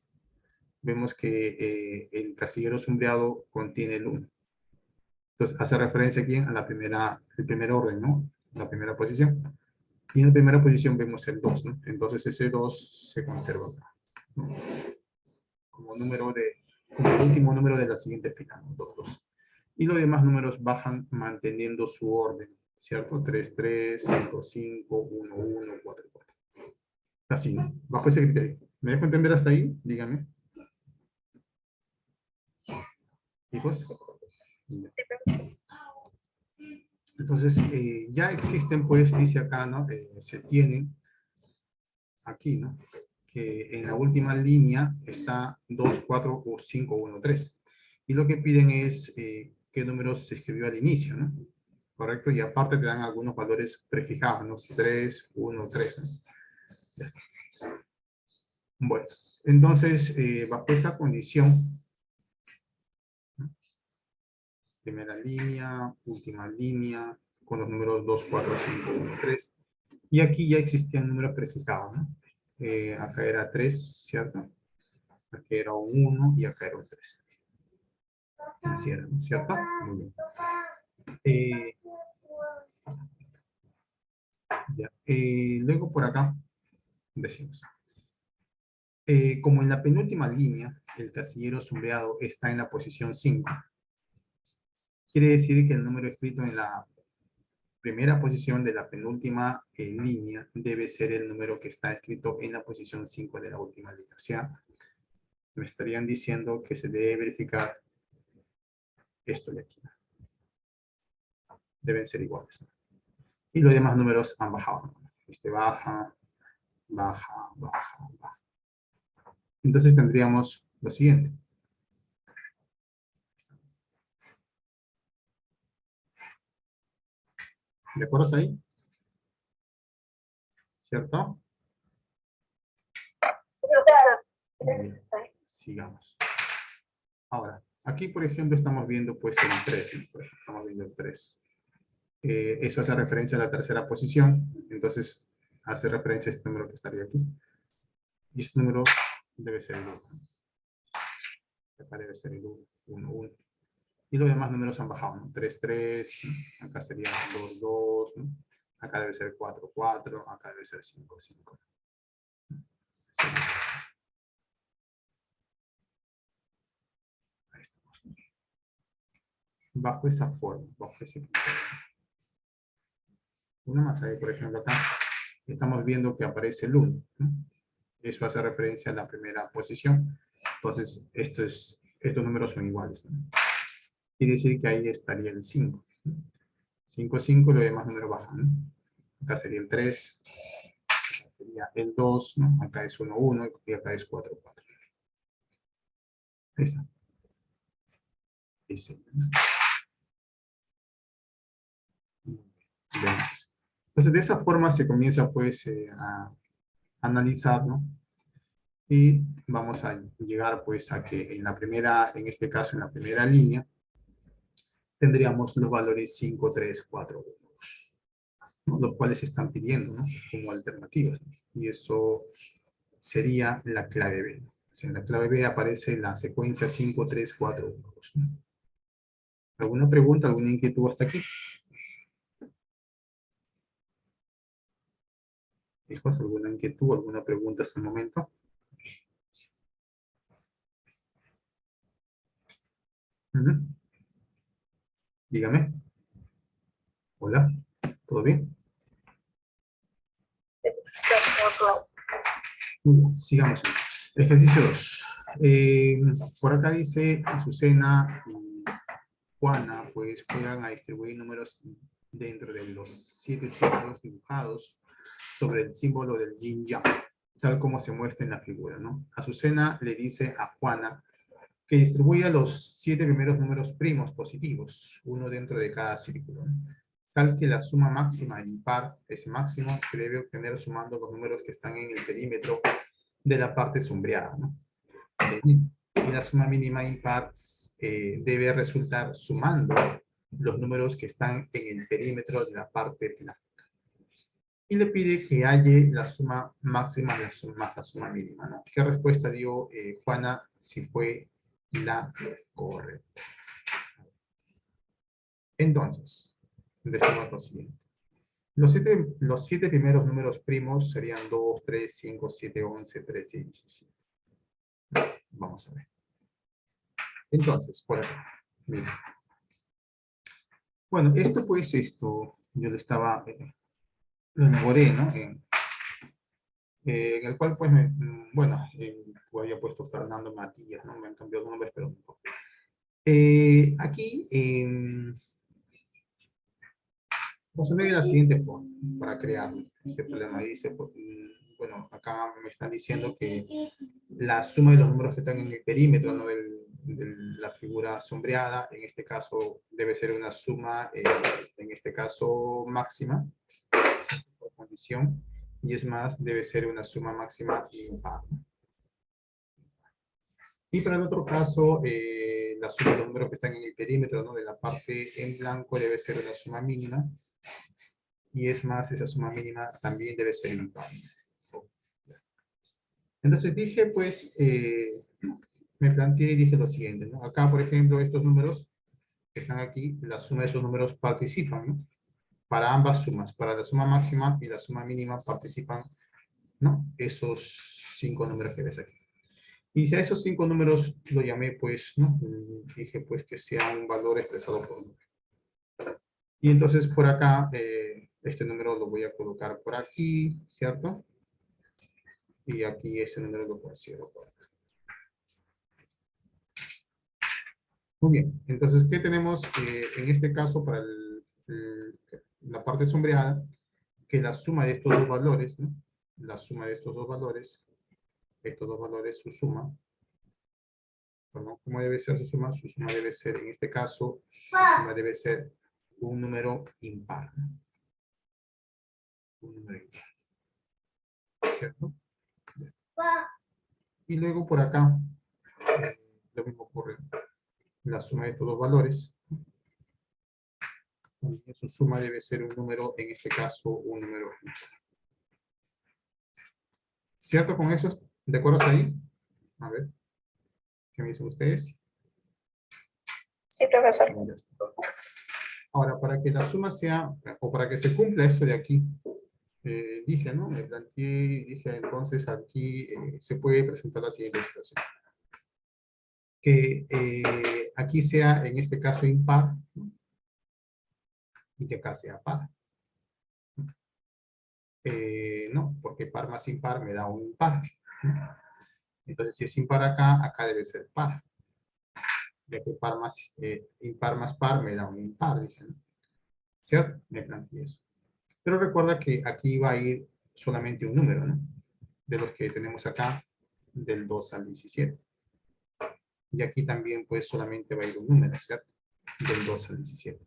vemos que el casillero sombreado contiene el 1. Entonces, hace referencia aquí a el primer orden, ¿no? La primera posición. Y en la primera posición vemos el 2, ¿no? Entonces, ese 2 se conserva acá, ¿no? Como último número de la siguiente fila, ¿no? 2, 2. Y los demás números bajan manteniendo su orden, ¿cierto? 3, 3, 5, 5, 1, 1, 4, 4. Así, ¿no? Bajo ese criterio. ¿Me dejo entender hasta ahí? Dígame. ¿Hijos? Entonces, ya existen, pues, dice acá, ¿no? Se tienen aquí, ¿no? Que en la última línea está 2, 4 o 5, 1, 3. Y lo que piden es qué números se escribió al inicio, ¿no? Correcto, y aparte te dan algunos valores prefijados, ¿no? 3, 1, 3, ¿no? Ya está. Bueno, entonces, bajo esa condición, ¿no? Primera línea, última línea, con los números 2, 4, 5, 1, 3. Y aquí ya existían números prefijados, ¿no? Acá era 3, ¿cierto? Acá era un 1 y acá era un 3. Así era, ¿no? ¿Cierto? Muy bien. Ya. Luego por acá decimos, como en la penúltima línea, el casillero sombreado está en la posición 5, quiere decir que el número escrito en la primera posición de la penúltima línea debe ser el número que está escrito en la posición 5 de la última línea. O sea, me estarían diciendo que se debe verificar esto de aquí. Deben ser iguales, ¿no? Y los demás números han bajado, ¿no? Este baja, baja, baja, baja. Entonces tendríamos lo siguiente. ¿De acuerdo ahí? ¿Cierto? Profesor, Muy bien. Sigamos. Ahora, aquí, por ejemplo, estamos viendo pues el 3. ¿No? Por ejemplo, estamos viendo el 3. Eso hace referencia a la tercera posición. Entonces, hace referencia a este número que estaría aquí. Y este número debe ser el 1. Acá debe ser el 1, 1, 1. Y los demás números han bajado, ¿no? 3, 3. ¿No? Acá sería 2, 2. ¿No? Acá debe ser 4, 4. Acá debe ser 5, 5. Ahí estamos. Bajo esa forma, bajo ese criterio. Una más ahí, por ejemplo, acá estamos viendo que aparece el 1. ¿No? Eso hace referencia a la primera posición. Entonces, estos números son iguales. ¿No? Quiere decir que ahí estaría el 5. 5, 5, los demás números bajan. ¿No? Acá sería el 3, acá sería el 2, ¿no? Acá es 1, 1 y acá es 4, 4. Ahí está. Ese, ¿no? Entonces, de esa forma se comienza pues a analizar, ¿no? Y vamos a llegar pues a que en la primera, en este caso en la primera línea, tendríamos los valores 5, 3, 4, 1, ¿no? Los cuales se están pidiendo, ¿no? Como alternativas, ¿no? Y eso sería la clave B. O sea, en la clave B aparece la secuencia 5, 3, 4, 1, 2. ¿No? ¿Alguna pregunta, alguna inquietud hasta aquí? Hijos, ¿alguna inquietud, alguna pregunta hasta el momento? Dígame. Hola, ¿todo bien? Muy bien, sigamos. Ejercicio 2. Por acá dice Azucena y Juana, pues juegan a distribuir números dentro de los 7 símbolos dibujados sobre el símbolo del yin yang, tal como se muestra en la figura, ¿no? Azucena le dice a Juana que distribuya los 7 primeros números primos positivos, uno dentro de cada círculo, ¿no? Tal que la suma máxima impar, ese máximo, se debe obtener sumando los números que están en el perímetro de la parte sombreada, ¿no? Y la suma mínima impar debe resultar sumando los números que están en el perímetro de la parte blanca. Y le pide que halle la suma máxima más la suma mínima, ¿no? ¿Qué respuesta dio Juana si fue la correcta? Entonces, decimos lo siguiente. Los siete primeros números primos serían 2, 3, 5, 7, 11, 13 y 17. Vamos a ver. Entonces, por acá. Miren. Bueno, esto pues, yo le estaba, lo elaboré, ¿no? En el cual pues, bueno, había puesto Fernando Matías, ¿no? Me han cambiado los nombres, pero no. Aquí, vamos a ver de la siguiente forma, para crear este problema. Dice, pues, bueno, acá me están diciendo que la suma de los números que están en el perímetro, ¿no? de la figura sombreada, en este caso debe ser una suma, en este caso máxima, por condición, y es más, debe ser una suma máxima impar. Y para el otro caso, la suma de los números que están en el perímetro, ¿no? de la parte en blanco debe ser una suma mínima, y es más, esa suma mínima también debe ser impar. Entonces dije, pues, me planteé y dije lo siguiente, ¿no? Acá, por ejemplo, estos números que están aquí, la suma de esos números participan, ¿no? Para ambas sumas, para la suma máxima y la suma mínima participan, ¿no? Esos 5 números que ves aquí. Y si a esos 5 números lo llamé, pues, ¿no? Dije, pues, que sea un valor expresado por número. Y entonces por acá, este número lo voy a colocar por aquí, ¿cierto? Y aquí este número lo considero por acá. Muy bien, entonces, ¿qué tenemos en este caso para la parte sombreada? Que la suma de estos dos valores, ¿no? La suma de estos dos valores, su suma, perdón, ¿cómo debe ser su suma? Su suma debe ser, en este caso, su suma debe ser un número impar. Un número impar. ¿cierto? Y luego por acá, lo mismo ocurre. La suma de estos dos valores. Su suma debe ser un número, en este caso, un número. ¿Cierto con eso? ¿De acuerdo hasta ahí? A ver. ¿Qué me dicen ustedes? Sí, profesor. Ya está. Ahora, para que la suma sea, o para que se cumpla esto de aquí, dije, ¿no? Dije, entonces aquí se puede presentar la siguiente situación. Que aquí sea, en este caso, impar, ¿no? Y que acá sea par. No, porque par más impar me da un impar, ¿no? Entonces, si es impar acá, acá debe ser par. Ya que impar más par me da un impar, dije, ¿no? ¿Cierto? Me planteé eso. Pero recuerda que aquí va a ir solamente un número, ¿no? De los que tenemos acá, del 2 al 17. Y aquí también, pues, solamente va a ir un número, ¿cierto? Del 2 al 17.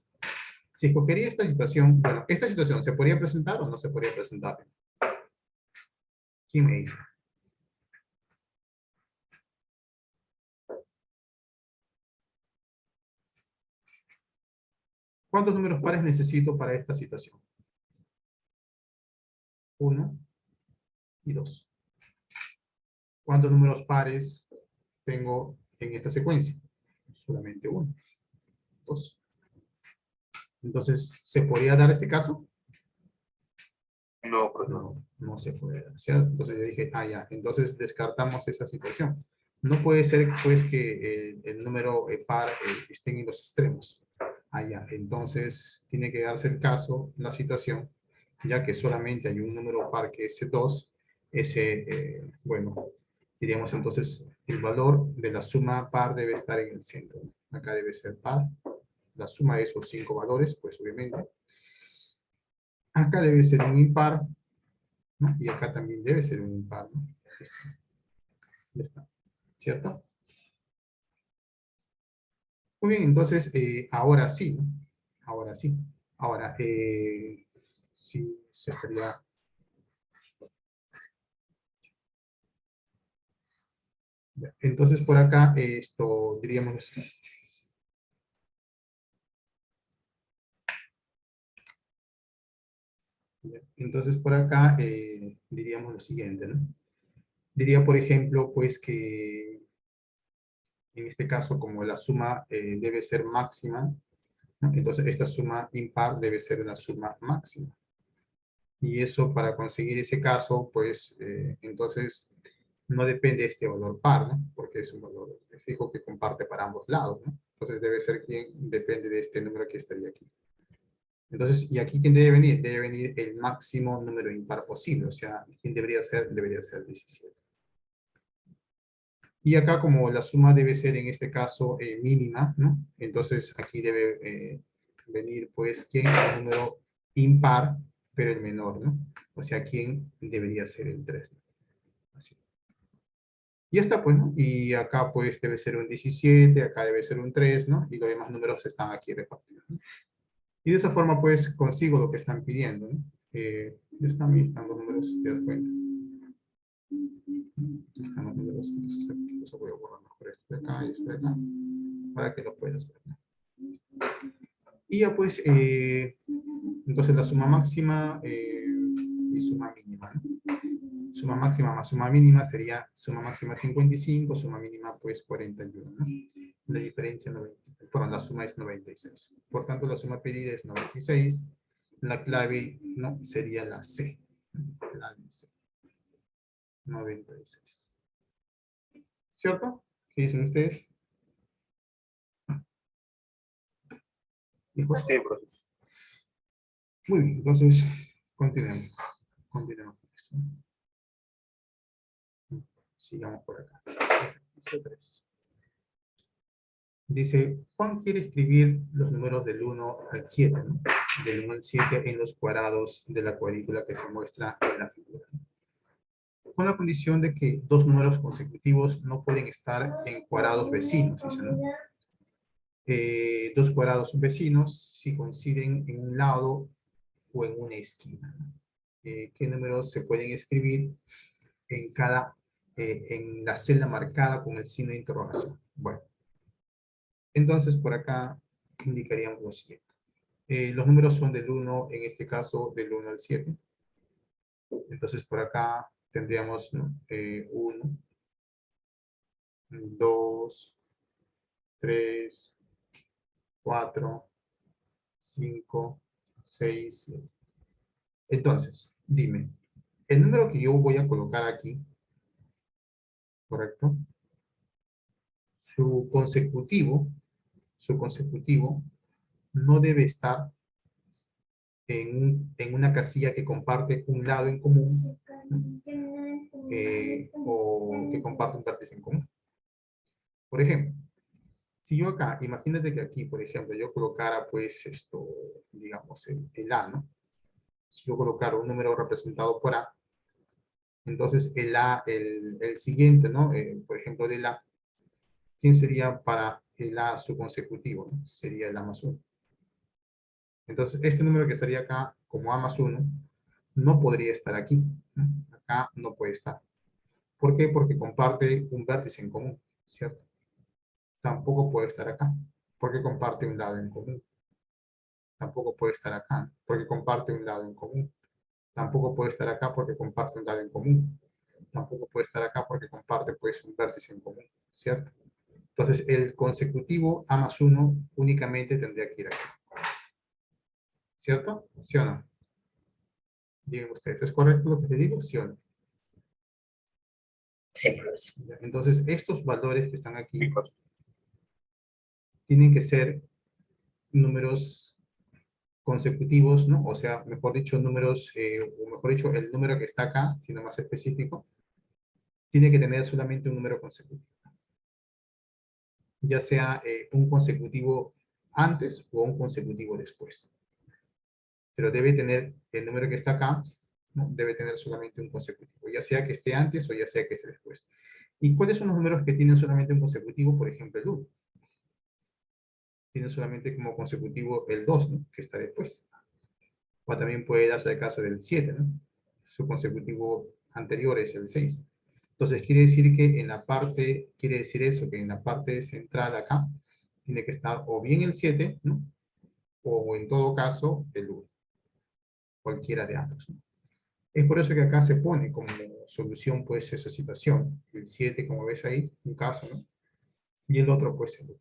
Si escogería esta situación, bueno, esta situación, ¿se podría presentar o no se podría presentar? ¿Quién me dice? ¿Cuántos números pares necesito para esta situación? 1 y 2. ¿Cuántos números pares tengo en esta secuencia? Solamente 1. 2. Entonces, ¿se podría dar este caso? No, profesor. No, no se puede dar, ¿cierto? Entonces yo dije, ya, entonces descartamos esa situación. No puede ser, pues, que el número par esté en los extremos. Ya, entonces tiene que darse el caso, la situación, ya que solamente hay un número par que es 2, bueno, diríamos entonces, el valor de la suma par debe estar en el centro. Acá debe ser par, la suma de esos 5 valores, pues obviamente. Acá debe ser un impar, ¿no? Y acá también debe ser un impar, ¿no? Ya está. ¿Cierto? Muy bien, entonces, ahora sí, ¿no? Ahora sí. Ahora, sí, se estaría... Entonces, por acá, esto, diríamos... Entonces, por acá, diríamos lo siguiente, ¿no? Diría, por ejemplo, pues que en este caso, como la suma debe ser máxima, ¿no? Entonces esta suma impar debe ser una suma máxima. Y eso, para conseguir ese caso, pues entonces no depende de este valor par, ¿no? Porque es un valor fijo que comparte para ambos lados, ¿no? Entonces debe ser quien depende de este número que estaría aquí. Entonces, ¿y aquí quién debe venir? Debe venir el máximo número impar posible. O sea, ¿quién debería ser? Debería ser 17. Y acá, como la suma debe ser en este caso mínima, ¿no? Entonces aquí debe venir, pues, ¿quién? El número impar, pero el menor, ¿no? O sea, ¿quién debería ser el 3? ¿No? Así. Y ya está, pues, ¿no? Y acá, pues, debe ser un 17, acá debe ser un 3, ¿no? Y los demás números están aquí repartidos, ¿no? Y de esa forma, pues, consigo lo que están pidiendo, ¿no? Ya están los números, te das cuenta. Aquí están los números, entonces voy a borrar mejor esto de acá y esto de acá, para que lo puedas ver, ¿no? Y ya pues, entonces la suma máxima y suma mínima, ¿no? Suma máxima más suma mínima sería suma máxima 55, suma mínima pues 41, ¿no? La diferencia, la suma es 96. Por tanto, la suma pedida es 96. La clave, ¿no? Sería la C. La C. 96. ¿Cierto? ¿Qué dicen ustedes? ¿Hijos? Sí, profesor. Muy bien, entonces, continuemos. Continuemos con esto. Sigamos por acá. Ejercicio 3. Dice, Juan quiere escribir los números del 1 al 7, ¿no? Del 1 al 7 en los cuadrados de la cuadrícula que se muestra en la figura. Con la condición de que dos números consecutivos no pueden estar en cuadrados vecinos, dice, ¿no? Dos cuadrados vecinos si coinciden en un lado o en una esquina, ¿no? qué números se pueden escribir en en la celda marcada con el signo de interrogación. Bueno, entonces por acá indicaríamos lo siguiente. Los números son del 1, en este caso del 1 al 7. Entonces por acá tendríamos, ¿no? 1, 2, 3, 4, 5, 6, 7. Entonces, dime, el número que yo voy a colocar aquí, ¿correcto? Su consecutivo no debe estar en una casilla que comparte un lado en común o que comparte un vértice en común. Por ejemplo, si yo acá, imagínate que aquí, por ejemplo, yo colocara pues esto, digamos, el A, ¿no? Si yo colocara un número representado por A, entonces el A, el siguiente, ¿no? Por ejemplo, del A, ¿quién sería para el A su consecutivo? ¿No? Sería el A más 1. Entonces, este número que estaría acá como A más 1 no podría estar aquí, ¿no? Acá no puede estar. ¿Por qué? Porque comparte un vértice en común, ¿cierto? Tampoco puede estar acá, porque comparte un lado en común. Tampoco puede estar acá, porque comparte un lado en común. Tampoco puede estar acá porque comparte un lado en común. Tampoco puede estar acá porque comparte pues un vértice en común, ¿cierto? Entonces el consecutivo A más 1 únicamente tendría que ir aquí. ¿Cierto? ¿Sí o no? Díganme ustedes, ¿es correcto lo que te digo? ¿Sí o no? Sí, profesor. Entonces estos valores que están aquí tienen que ser números consecutivos, ¿no? O sea, mejor dicho, números, o mejor dicho, el número que está acá, siendo más específico, tiene que tener solamente un número consecutivo. Ya sea un consecutivo antes o un consecutivo después. Pero debe tener el número que está acá, ¿no? Debe tener solamente un consecutivo, ya sea que esté antes o ya sea que esté después. ¿Y cuáles son los números que tienen solamente un consecutivo? Por ejemplo, el 1. Tiene solamente como consecutivo el 2, ¿no? Que está después. O también puede darse el caso del 7, ¿no? Su consecutivo anterior es el 6. Entonces quiere decir que en la parte, quiere decir eso, que en la parte central acá, tiene que estar o bien el 7, ¿no? O en todo caso el 1. Cualquiera de ambos, ¿no? Es por eso que acá se pone como solución pues esa situación. El 7, como ves ahí, un caso, ¿no? Y el otro pues el 1.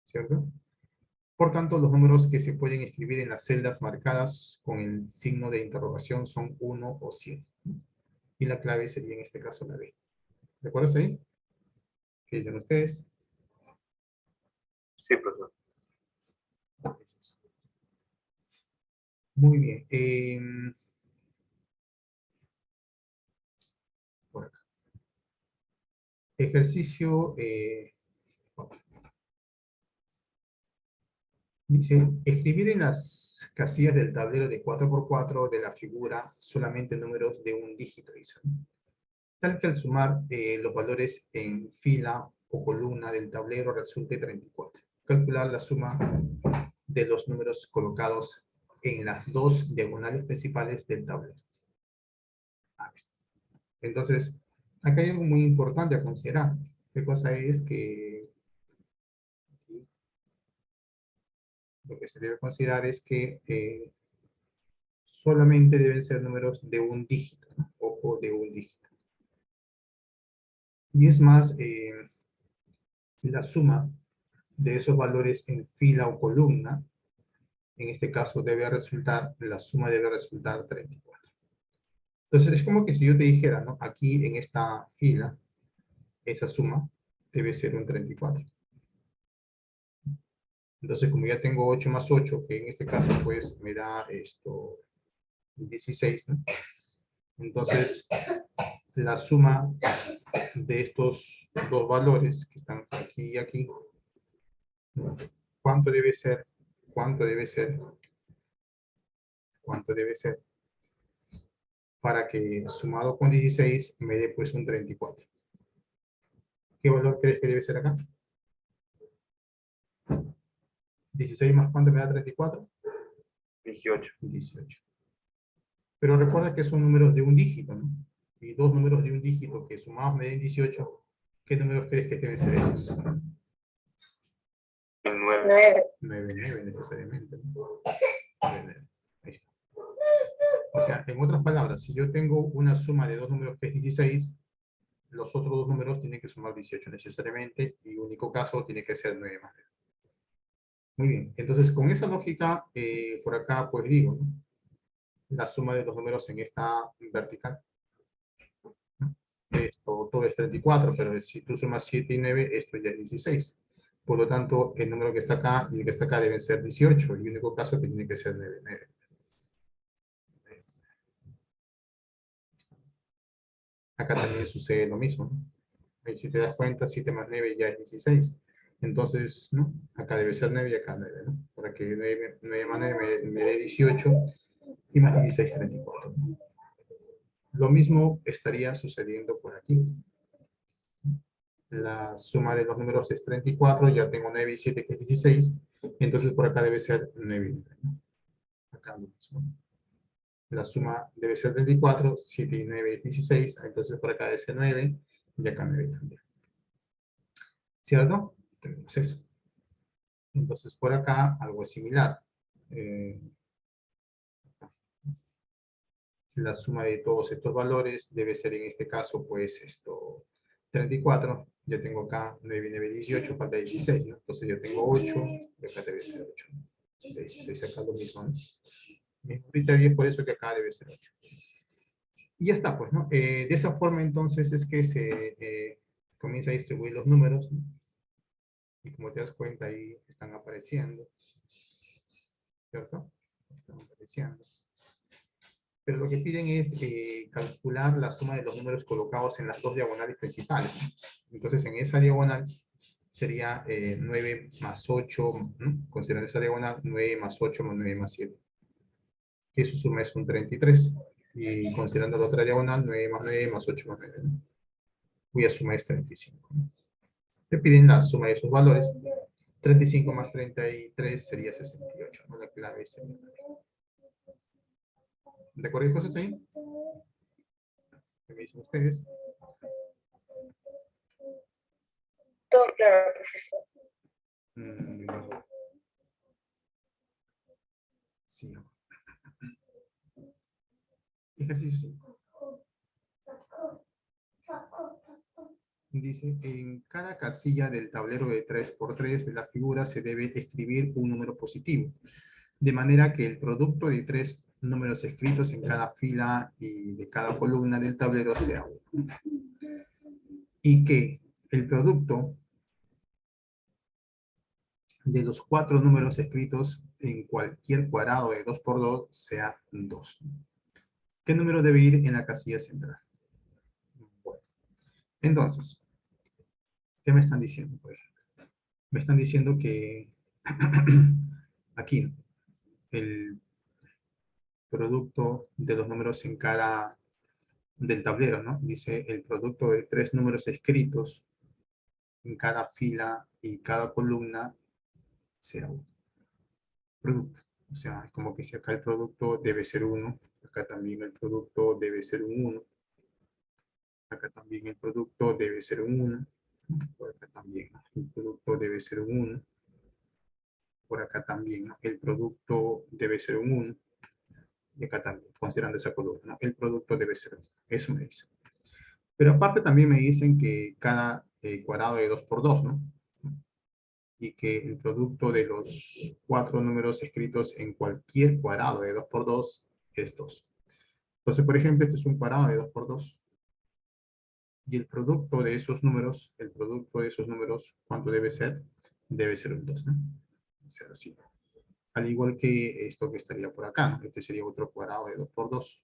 ¿Cierto? Por tanto, los números que se pueden escribir en las celdas marcadas con el signo de interrogación son 1 o 7. Y la clave sería en este caso la B. ¿De acuerdo ahí? ¿Qué dicen ustedes? Sí, profesor. Muy bien. Por acá. Ejercicio. Dice, escribir en las casillas del tablero de 4×4 de la figura solamente números de un dígito, dice. Tal que al sumar los valores en fila o columna del tablero resulte 34. Calcular la suma de los números colocados en las dos diagonales principales del tablero. Entonces, acá hay algo muy importante a considerar. ¿Qué cosa es que lo que se debe considerar es que solamente deben ser números de un dígito, ¿no? Ojo, de un dígito. Y es más, la suma de esos valores en fila o columna, en este caso debe resultar, la suma debe resultar 34. Entonces es como que si yo te dijera, ¿no? Aquí en esta fila, esa suma debe ser un 34. Entonces como ya tengo 8 más 8, que en este caso pues me da esto 16, ¿no? Entonces la suma de estos dos valores que están aquí y aquí, ¿cuánto debe ser? ¿Cuánto debe ser? ¿Cuánto debe ser? Para que sumado con 16 me dé pues un 34. ¿Qué valor crees que debe ser acá? 16 más cuánto me da 34? 18. 18. Pero recuerda que son números de un dígito, ¿no? Y dos números de un dígito que sumados me den 18, ¿qué números crees que deben ser esos? El 9. 9. 9, 9 necesariamente, ¿no? 9, 9. Ahí está. O sea, en otras palabras, si yo tengo una suma de dos números que es 16, los otros dos números tienen que sumar 18 necesariamente, y único caso tiene que ser 9 más 9. Muy bien, entonces con esa lógica, por acá pues digo, ¿no? La suma de los números en esta vertical. ¿No? Esto todo es 34, pero si tú sumas 7 y 9, esto ya es 16. Por lo tanto, el número que está acá y el que está acá deben ser 18, y el único caso que tiene que ser 9, 9. Acá también sucede lo mismo, ¿no? Ahí si te das cuenta, 7 más 9 ya es 16. Entonces, ¿no? Acá debe ser 9 y acá 9, ¿no? Para que 9 más 9 me dé 18 y más 16, 34. Lo mismo estaría sucediendo por aquí. La suma de los números es 34, ya tengo 9 y 7 que es 16, entonces por acá debe ser 9 y 9, ¿no? Acá lo mismo. La suma debe ser 34, 7 y 9 es 16, entonces por acá debe ser 9 y acá 9 también. ¿Cierto? Tenemos eso. Entonces por acá algo similar. La suma de todos estos valores debe ser en este caso pues esto 34. Ya tengo acá 9 y 9, 18, falta 16, ¿no? Entonces yo tengo 8 y acá debe ser 8. De 16 acá lo mismo, ¿no? Mismo criterio, es por eso que acá debe ser 8. Y ya está, pues, ¿no? De esa forma entonces es que se comienza a distribuir los números, ¿no? Y como te das cuenta ahí están apareciendo, ¿cierto? Están apareciendo. Pero lo que piden es calcular la suma de los números colocados en las dos diagonales principales, ¿no? Entonces en esa diagonal sería 9 más 8, ¿no? Considerando esa diagonal, 9 más 8 más 9 más 7. Que su suma es un 33. Y considerando la otra diagonal, 9 más 9 más 8 más 9, ¿no? Cuya suma es 35. ¿No? Te piden la suma de sus valores. 35 más 33 sería 68, ¿no? La clave sería. ¿De acuerdo cosas ahí? ¿Qué me dicen ustedes? Todo claro, profesor. Sí. Ejercicio 5. Dice, en cada casilla del tablero de 3×3 de la figura se debe escribir un número positivo, de manera que el producto de tres números escritos en cada fila y de cada columna del tablero sea 1. Y que el producto de los 4 números escritos en cualquier cuadrado de 2×2 sea 2. ¿Qué número debe ir en la casilla central? Bueno, entonces, ¿qué me están diciendo, por ejemplo? Me están diciendo que aquí el producto de los números en cada del tablero, ¿no? Dice el producto de 3 números escritos en cada fila y cada columna sea 1. Producto. O sea, es como que si acá el producto debe ser 1, acá también el producto debe ser un 1, acá también el producto debe ser un 1, por acá también el producto debe ser un 1, por acá también, ¿no? El producto debe ser un 1, y acá también, considerando esa columna, ¿no? El producto debe ser 1. Eso me dice. Pero aparte también me dicen que cada cuadrado de 2×2, ¿no? Y que el producto de los 4 números escritos en cualquier cuadrado de 2×2 es 2. Entonces, por ejemplo, este es un cuadrado de 2×2. Y el producto de esos números, ¿cuánto debe ser? Debe ser un 2, ¿no? O sea, así. Al igual que esto que estaría por acá, ¿no? Este sería otro cuadrado de 2×2.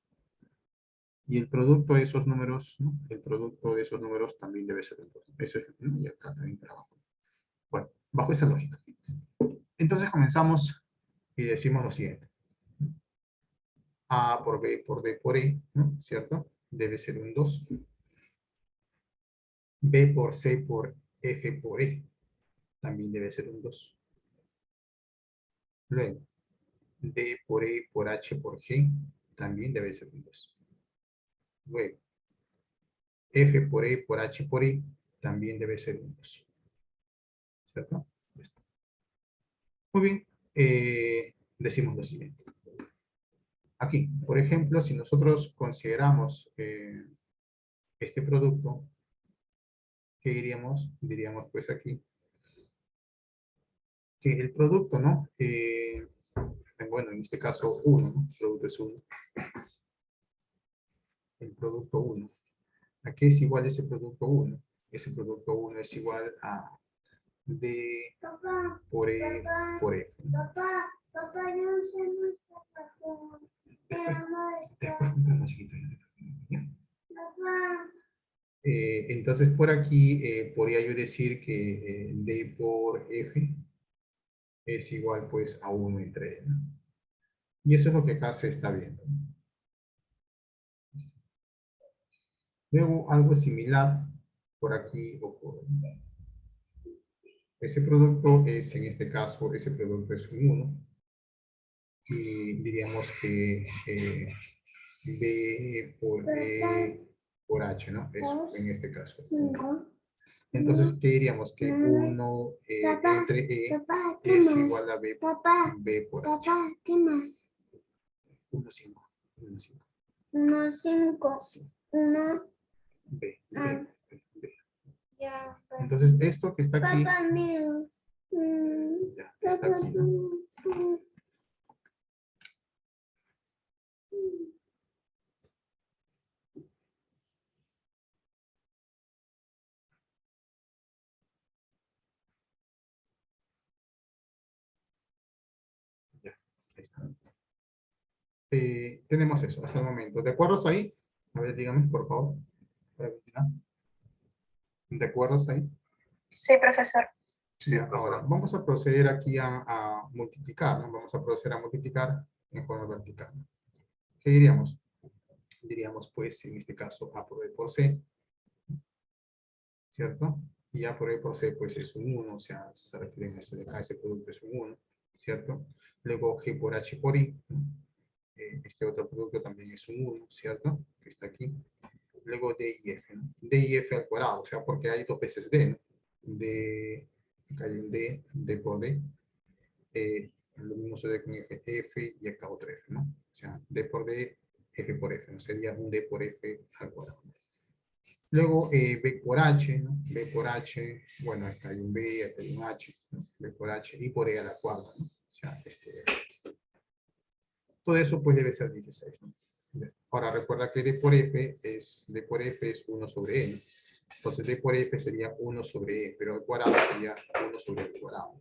Y el producto de esos números, ¿no? El producto de esos números también debe ser un 2. Eso es, ¿no? Y acá también trabajo. Bueno, bajo esa lógica. Entonces comenzamos y decimos lo siguiente. A por B por D por E, ¿no? ¿Cierto? Debe ser un 2. B por C por F por E también debe ser un 2. Luego, D por E por H por G también debe ser un 2. Luego, F por E por H por I también debe ser un 2. ¿Cierto? Listo. Muy bien. Decimos lo siguiente. Aquí, por ejemplo, si nosotros consideramos este producto, ¿qué diríamos? Diríamos pues aquí que el producto, ¿no? Bueno, en este caso 1, ¿no? El producto es 1. El producto 1. ¿A qué es igual ese producto 1? Ese producto 1 es igual a D Papá, por E por F. papá, yo no sé nuestra razón. Te amo, Después compramos, chiquito. papá. Entonces por aquí podría yo decir que D por F es igual pues a 1 entre E, ¿no? Y eso es lo que acá se está viendo. Luego algo similar por aquí ocurre. Ese producto es, en este caso, ese producto es un 1. Y diríamos que B por E por H, ¿no? Eso, en este caso. 5. Entonces, ¿qué diríamos? Que 1 Papá, entre E papá, ¿qué es más? igual a Papá, B por H. papá, ¿qué más? 1, 5. 1, 5. 1, 5. Sí. 1. B. Ah. B. Ya. Entonces, esto que está aquí, Papá, mira. ya, está aquí, ¿no? Ya, ahí está. Tenemos eso hasta el momento. ¿De acuerdo ahí? A ver, dígame, por favor. Para continuar. ¿De acuerdo ahí? Sí, profesor. Sí, ahora vamos a proceder aquí a multiplicar, ¿no? Vamos a proceder a multiplicar en forma vertical. ¿Qué diríamos? Diríamos, pues, en este caso, A por B por C, ¿cierto? Y A por B por C, pues, es un 1, o sea, se refiere a eso de acá, ese producto es un 1, ¿cierto? Luego G por H por I, ¿no? Este otro producto también es un 1, ¿cierto? Que está aquí. Luego D y F, ¿no? D y F al cuadrado, o sea, porque hay dos veces D, ¿no? D, acá hay un D, D por D. Lo mismo sucede con F y acá otro F, ¿no? O sea, D por D, F por F, ¿no? Sería un D por F al cuadrado. Luego B por H, ¿no? B por H, bueno, acá hay un B, acá hay un H, ¿no? B por H y por E a la cuarta, ¿no? O sea, todo eso pues debe ser 16, ¿no? Ahora recuerda que D por F es 1 sobre E, ¿no? Entonces D por F sería 1 sobre E, pero el cuadrado sería 1 sobre el cuadrado.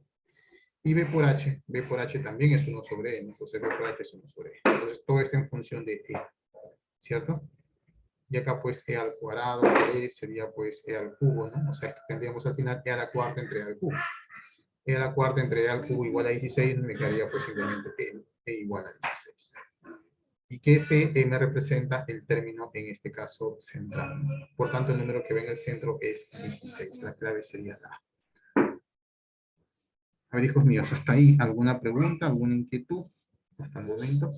Y B por H también es 1 sobre E, ¿no? Entonces B por H es 1 sobre E. Entonces todo esto en función de E, ¿cierto? Y acá pues E al cuadrado, E sería pues E al cubo, ¿no? O sea, tendríamos al final E a la cuarta entre E al cubo. E a la cuarta entre E al cubo igual a 16, me quedaría pues simplemente E igual a 16. Y que ese me representa el término, en este caso, central. Por tanto, el número que ve en el centro es 16. La clave sería la A. A ver, hijos míos, hasta ahí, ¿alguna pregunta, alguna inquietud? Hasta el momento.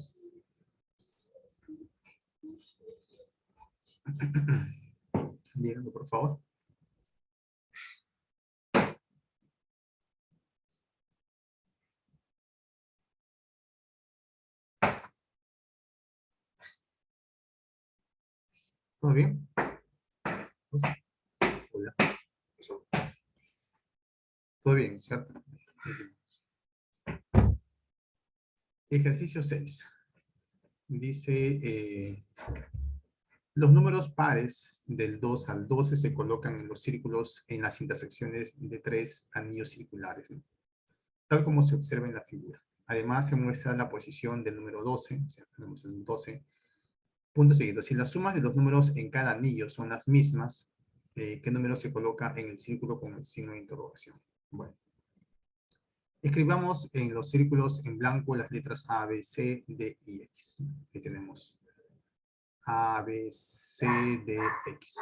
Díganlo, por favor. ¿Todo bien? Hola. ¿Todo bien, cierto? Ejercicio 6. Dice, los números pares del 2 al 12 se colocan en los círculos en las intersecciones de 3 anillos circulares, ¿no? Tal como se observa en la figura. Además, se muestra la posición del número 12, o sea, tenemos el 12. Punto seguido. Si las sumas de los números en cada anillo son las mismas, ¿qué número se coloca en el círculo con el signo de interrogación? Bueno. Escribamos en los círculos en blanco las letras A, B, C, D y X. Aquí tenemos A, B, C, D, X.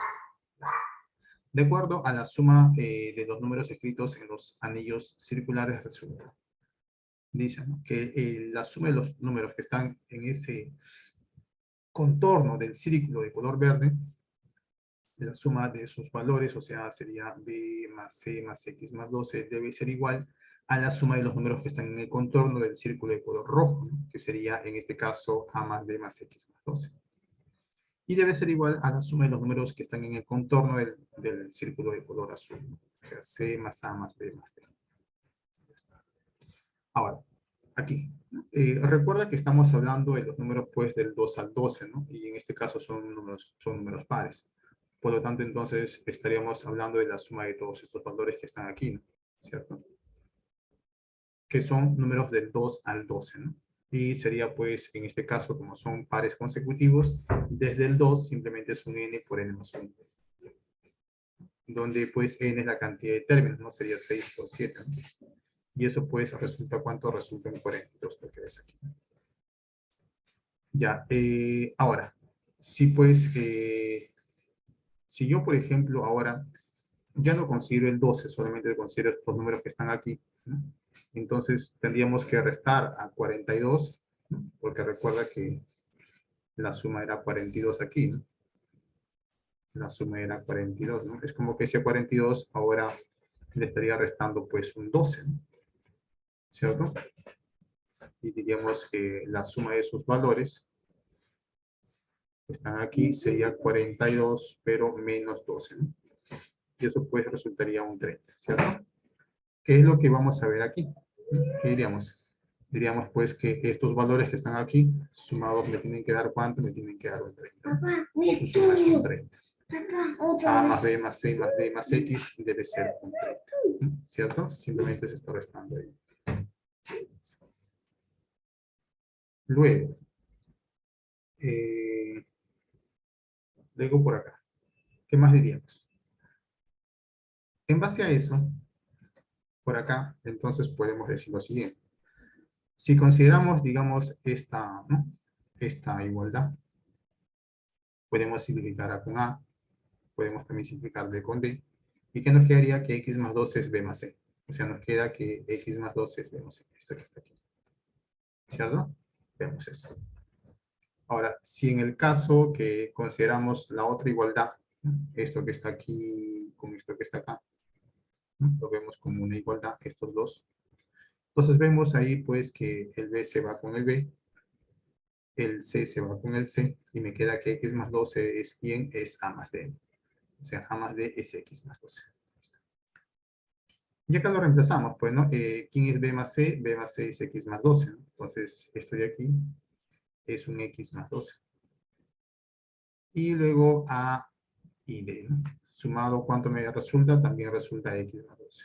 De acuerdo a la suma de los números escritos en los anillos circulares resulta. Dice, ¿no?, que la suma de los números que están en ese contorno del círculo de color verde, la suma de sus valores, o sea, sería b más c más x más 12, debe ser igual a la suma de los números que están en el contorno del círculo de color rojo, ¿no? Que sería, en este caso, a más d más x más 12. Y debe ser igual a la suma de los números que están en el contorno del círculo de color azul, ¿no? O sea, c más a más b más d. Ya está. Ahora, aquí. Recuerda que estamos hablando de los números, pues, del 2 al 12, ¿no? Y en este caso son números pares. Por lo tanto, entonces, estaríamos hablando de la suma de todos estos valores que están aquí, ¿no? ¿Cierto? Que son números del 2 al 12, ¿no? Y sería, pues, en este caso, como son pares consecutivos, desde el 2 simplemente es un n por n más 1. Donde, pues, n es la cantidad de términos, ¿no? Sería 6 por 7, ¿no? Y eso, pues, resulta, ¿cuánto? Resulta en 42, lo que ves aquí. Ya, ahora, si pues, si yo, por ejemplo, ahora ya no considero el 12, solamente considero estos números que están aquí, ¿no? Entonces tendríamos que restar a 42, ¿no? Porque recuerda que la suma era 42 aquí, ¿no? La suma era 42, ¿no? Es como que ese 42 ahora le estaría restando pues un 12, ¿no? ¿Cierto? Y diríamos que la suma de sus valores que están aquí sería 42, pero menos 12, ¿no? Y eso pues resultaría un 30, ¿cierto? ¿Qué es lo que vamos a ver aquí? ¿Qué diríamos? Diríamos pues que estos valores que están aquí, sumados me tienen que dar ¿cuánto? Me tienen que dar un 30. Papá, Su suma es un 30. Papá, A otra más vez. B más C más D más X debe ser un 30. ¿Cierto? Simplemente se está restando ahí. Luego, luego por acá. ¿Qué más diríamos? En base a eso, por acá, entonces podemos decir lo siguiente. Si consideramos, digamos, esta, ¿no? Esta igualdad, podemos simplificar A con A, podemos también simplificar D con D, ¿y qué nos quedaría? Que X más 2 es B más C. O sea, nos queda que X más 2 es B más C. Esto que está aquí. ¿Cierto? Vemos eso. Ahora, si en el caso que consideramos la otra igualdad, ¿no? Esto que está aquí con esto que está acá, ¿no? Lo vemos como una igualdad, estos dos. Entonces vemos ahí pues que el B se va con el B, el C se va con el C, y me queda que X más 12 es ¿quién? Es A más D. O sea, A más D es X más 12. Y acá lo reemplazamos, pues, ¿no? ¿Quién es B más C? B más C es X más 12, ¿no? Entonces, esto de aquí es un X más 12. Y luego A y D, ¿no? Sumado, ¿cuánto me resulta? También resulta X más 12.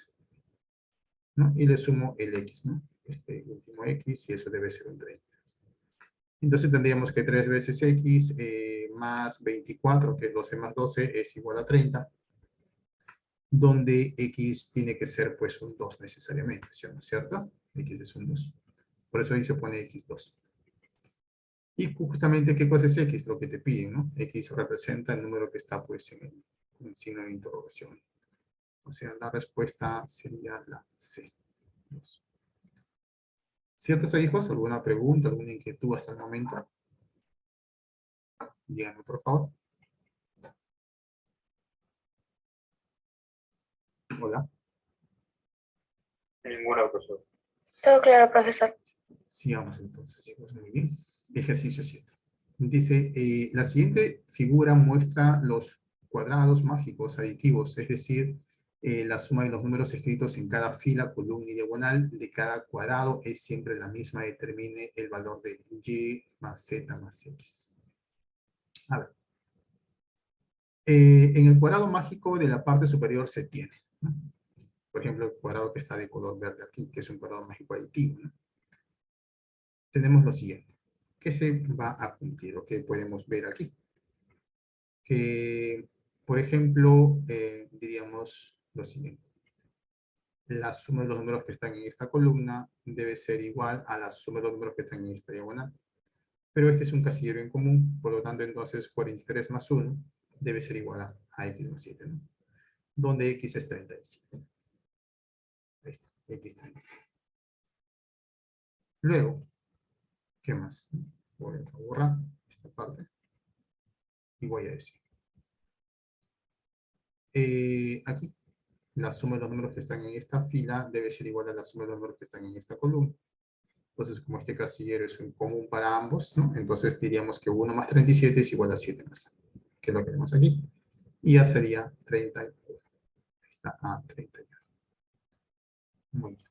¿No? Y le sumo el X, ¿no? Este último X, y eso debe ser un 30. Entonces tendríamos que 3 veces X más 24, que es 12 más 12, es igual a 30. Donde X tiene que ser, pues, un 2 necesariamente, ¿cierto? X es un 2. Por eso ahí se pone X2. Y justamente, ¿qué cosa es X? Lo que te piden, ¿no? X representa el número que está, pues, en el signo de interrogación. O sea, la respuesta sería la C. 2. ¿Ciertos hijos? ¿Alguna pregunta, alguna inquietud hasta el momento? Díganme, por favor. Hola. Ninguna, profesor. Todo claro, profesor. Sigamos entonces, chicos. Muy bien. Ejercicio 7. Dice, la siguiente figura muestra los cuadrados mágicos aditivos, es decir, la suma de los números escritos en cada fila, columna y diagonal de cada cuadrado es siempre la misma, determine el valor de y más z más x. A ver. En el cuadrado mágico de la parte superior se tiene, ¿no? Por ejemplo, el cuadrado que está de color verde aquí, que es un cuadrado mágico aditivo, ¿no? Tenemos lo siguiente. ¿Qué se va a cumplir o qué podemos ver aquí? Que, por ejemplo, diríamos lo siguiente. La suma de los números que están en esta columna debe ser igual a la suma de los números que están en esta diagonal. Pero este es un casillero en común, por lo tanto, entonces 43 más 1 debe ser igual a x más 7, ¿no? Donde x es 37. Ahí está, x 37. Luego, ¿qué más? Voy a borrar esta parte. Y voy a decir. Aquí, la suma de los números que están en esta fila debe ser igual a la suma de los números que están en esta columna. Entonces, como este casillero es un común para ambos, ¿no? Entonces diríamos que 1 más 37 es igual a 7 más A, que es lo que tenemos aquí. Y ya sería 31. Ahí está A, 31. Muy bien.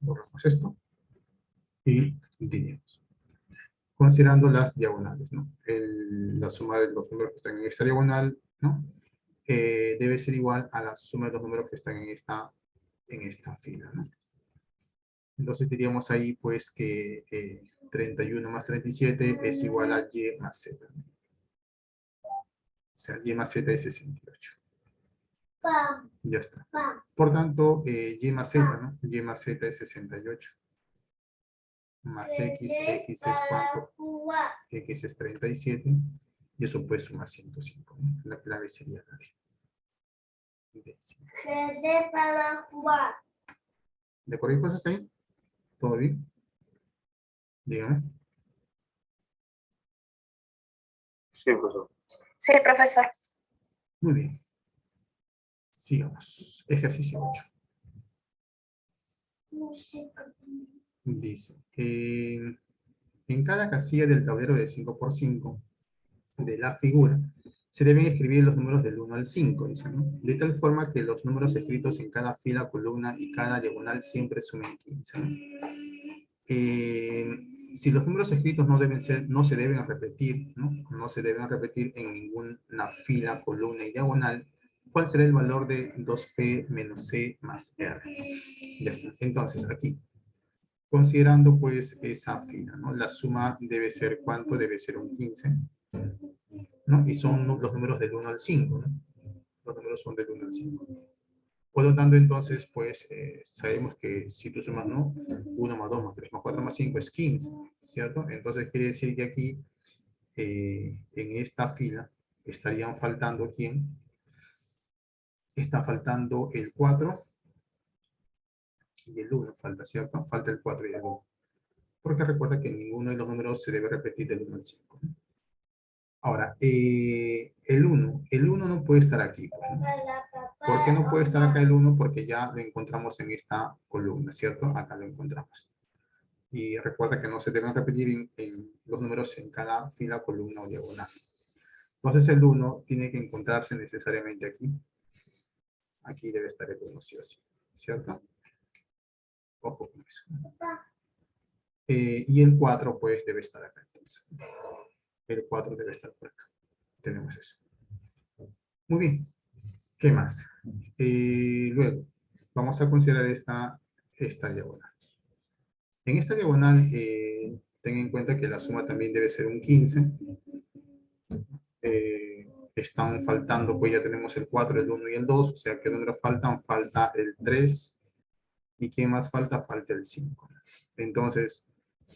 Borramos esto. Y diríamos. Considerando las diagonales, ¿no? La suma de los números que están en esta diagonal, ¿no? Debe ser igual a la suma de los números que están en esta fila, ¿no? Entonces diríamos ahí, pues, que 31 más 37 es igual a Y más Z. ¿No? O sea, Y más Z es 68. Pa, Ya está. pa, Por tanto, Y más Z, ¿no? Y más Z es 68. Más X es ¿cuánto? X es 37. Y eso pues suma 105. ¿No? La clave sería la D. se para jugar. ¿De acuerdo? ¿Hay cosas ahí? ¿Todo bien? Dígame. Sí, profesor. Sí, profesor. Muy bien. Sigamos. Ejercicio 8. Música. Dice, en cada casilla del tablero de 5×5 de la figura, se deben escribir los números del 1 al 5, dice, ¿no? De tal forma que los números escritos en cada fila, columna y cada diagonal siempre sumen 15, ¿no? Si los números escritos no se deben repetir, ¿no? No se deben repetir en ninguna fila, columna y diagonal, ¿cuál será el valor de 2P menos C más R? Ya está. Entonces, aquí, considerando pues esa fila, ¿no? La suma debe ser, ¿cuánto? Debe ser un 15, ¿no? Y son los números del 1 al 5, ¿no? Los números son del 1 al 5. Por lo tanto, entonces, pues, sabemos que si tú sumas, ¿no? 1 más 2 más 3 más 4 más 5 es 15, ¿cierto? Entonces quiere decir que aquí, en esta fila, estarían faltando, ¿quién? Está faltando el 4 y el 1, falta, ¿cierto? Falta el 4 y el 1. Porque recuerda que ninguno de los números se debe repetir del 1 al 5, ¿no? Ahora, el 1 no puede estar aquí, pues, ¿no? ¿Por qué no puede estar acá el 1? Porque ya lo encontramos en esta columna, ¿cierto? Acá lo encontramos. Y recuerda que no se deben repetir en los números en cada fila, columna o diagonal. Entonces el 1 tiene que encontrarse necesariamente aquí. Aquí debe estar el 1 sí o sí, ¿cierto? Ojo con eso. Y el 4 pues debe estar acá entonces. El 4 debe estar por acá. Tenemos eso. Muy bien. ¿Qué más? Luego, vamos a considerar esta diagonal. En esta diagonal, ten en cuenta que la suma también debe ser un 15. Están faltando, pues ya tenemos el 4, el 1 y el 2. O sea, ¿qué números faltan? Falta el 3. ¿Y qué más falta? Falta el 5. Entonces,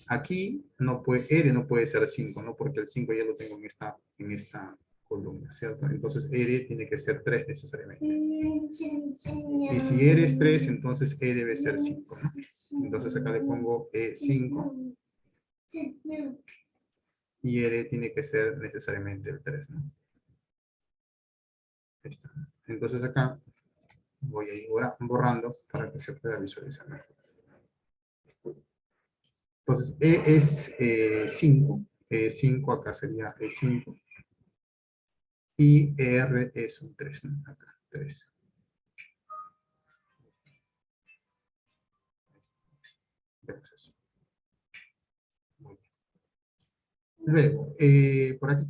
aquí R no puede ser 5, ¿no? Porque el 5 ya lo tengo en esta columna, ¿cierto? Entonces R tiene que ser 3 necesariamente. Y si R es 3, entonces E debe ser 5, ¿no? Entonces acá le pongo E5 y R tiene que ser necesariamente el 3, ¿no? Ahí está. Entonces acá voy a ir borrando para que se pueda visualizar mejor. Entonces E es 5, E5 acá sería E5 y R es un 3, ¿no? Acá, 3. Vemos eso. Muy bien. Luego, por aquí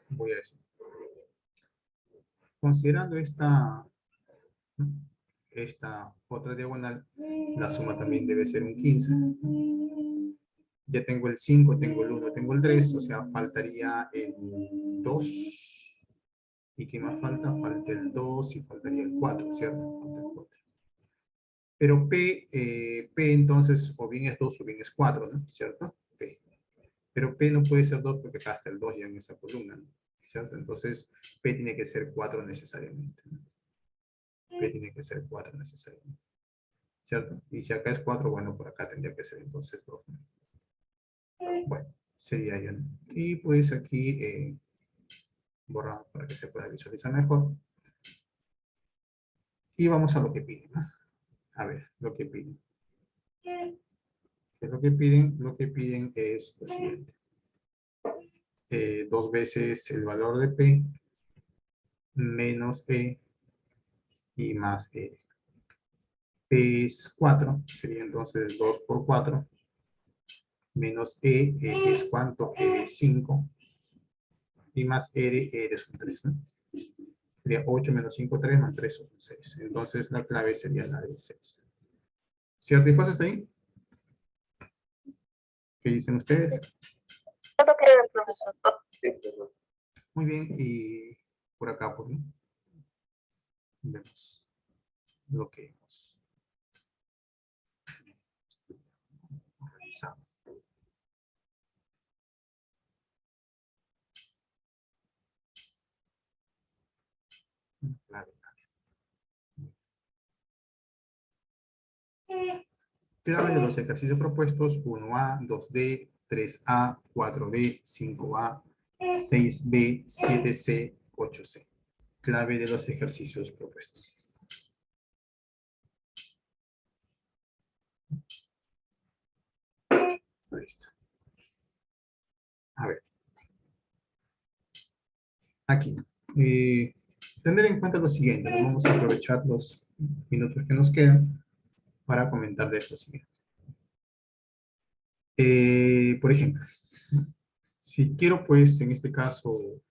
voy a decir, considerando esta otra diagonal, la suma también debe ser un 15. Ya tengo el 5, tengo el 1, tengo el 3, o sea, faltaría el 2. ¿Y qué más falta? Falta el 2 y faltaría el 4, ¿cierto? Falta el 4. Pero P entonces o bien es 2 o bien es 4, ¿no? ¿Cierto? P. Pero P no puede ser 2 porque acá está el 2 ya en esa columna, ¿no? ¿Cierto? Entonces P tiene que ser 4 necesariamente, ¿no? P tiene que ser 4 necesariamente, ¿cierto? Y si acá es 4, bueno, por acá tendría que ser entonces 2, ¿no? Bueno, Sería ya, ¿no? Y pues aquí borramos para que se pueda visualizar mejor. Y vamos a lo que piden, ¿no? A ver, lo que piden. ¿Qué es lo que piden? Lo que piden es lo siguiente. 2 veces el valor de P menos E y más E. P es 4, sería entonces 2 por 4, menos E, que es cuánto, E es 5, y más R, R es un 3, ¿no? Sería 8 menos 5, 3, más 3 son 6. Entonces la clave sería la de 6. ¿Cierto? ¿Y hasta ahí? ¿Qué dicen ustedes? Todo queda el profesor. Sí, profesor. Muy bien, y por acá, pues, ¿no? Vemos lo que hemos realizado. Clave. Clave de los ejercicios propuestos: 1A, 2D, 3A, 4D, 5A, 6B, 7C, 8C. Clave de los ejercicios propuestos. Listo. A ver. Aquí. Tener en cuenta lo siguiente. Vamos a aprovechar los minutos que nos quedan para comentar de esto siguiente. Por ejemplo, si quiero, pues, en este caso,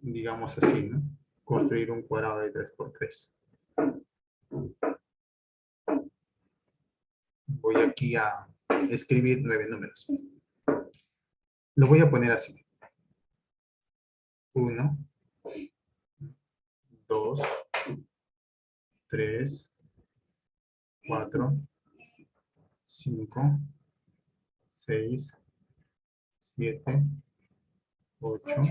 digamos así, ¿no? Construir un cuadrado de 3 por 3. Voy aquí a escribir 9 números. Lo voy a poner así. 1, 2, 3, 4, 5, 6, 7, 8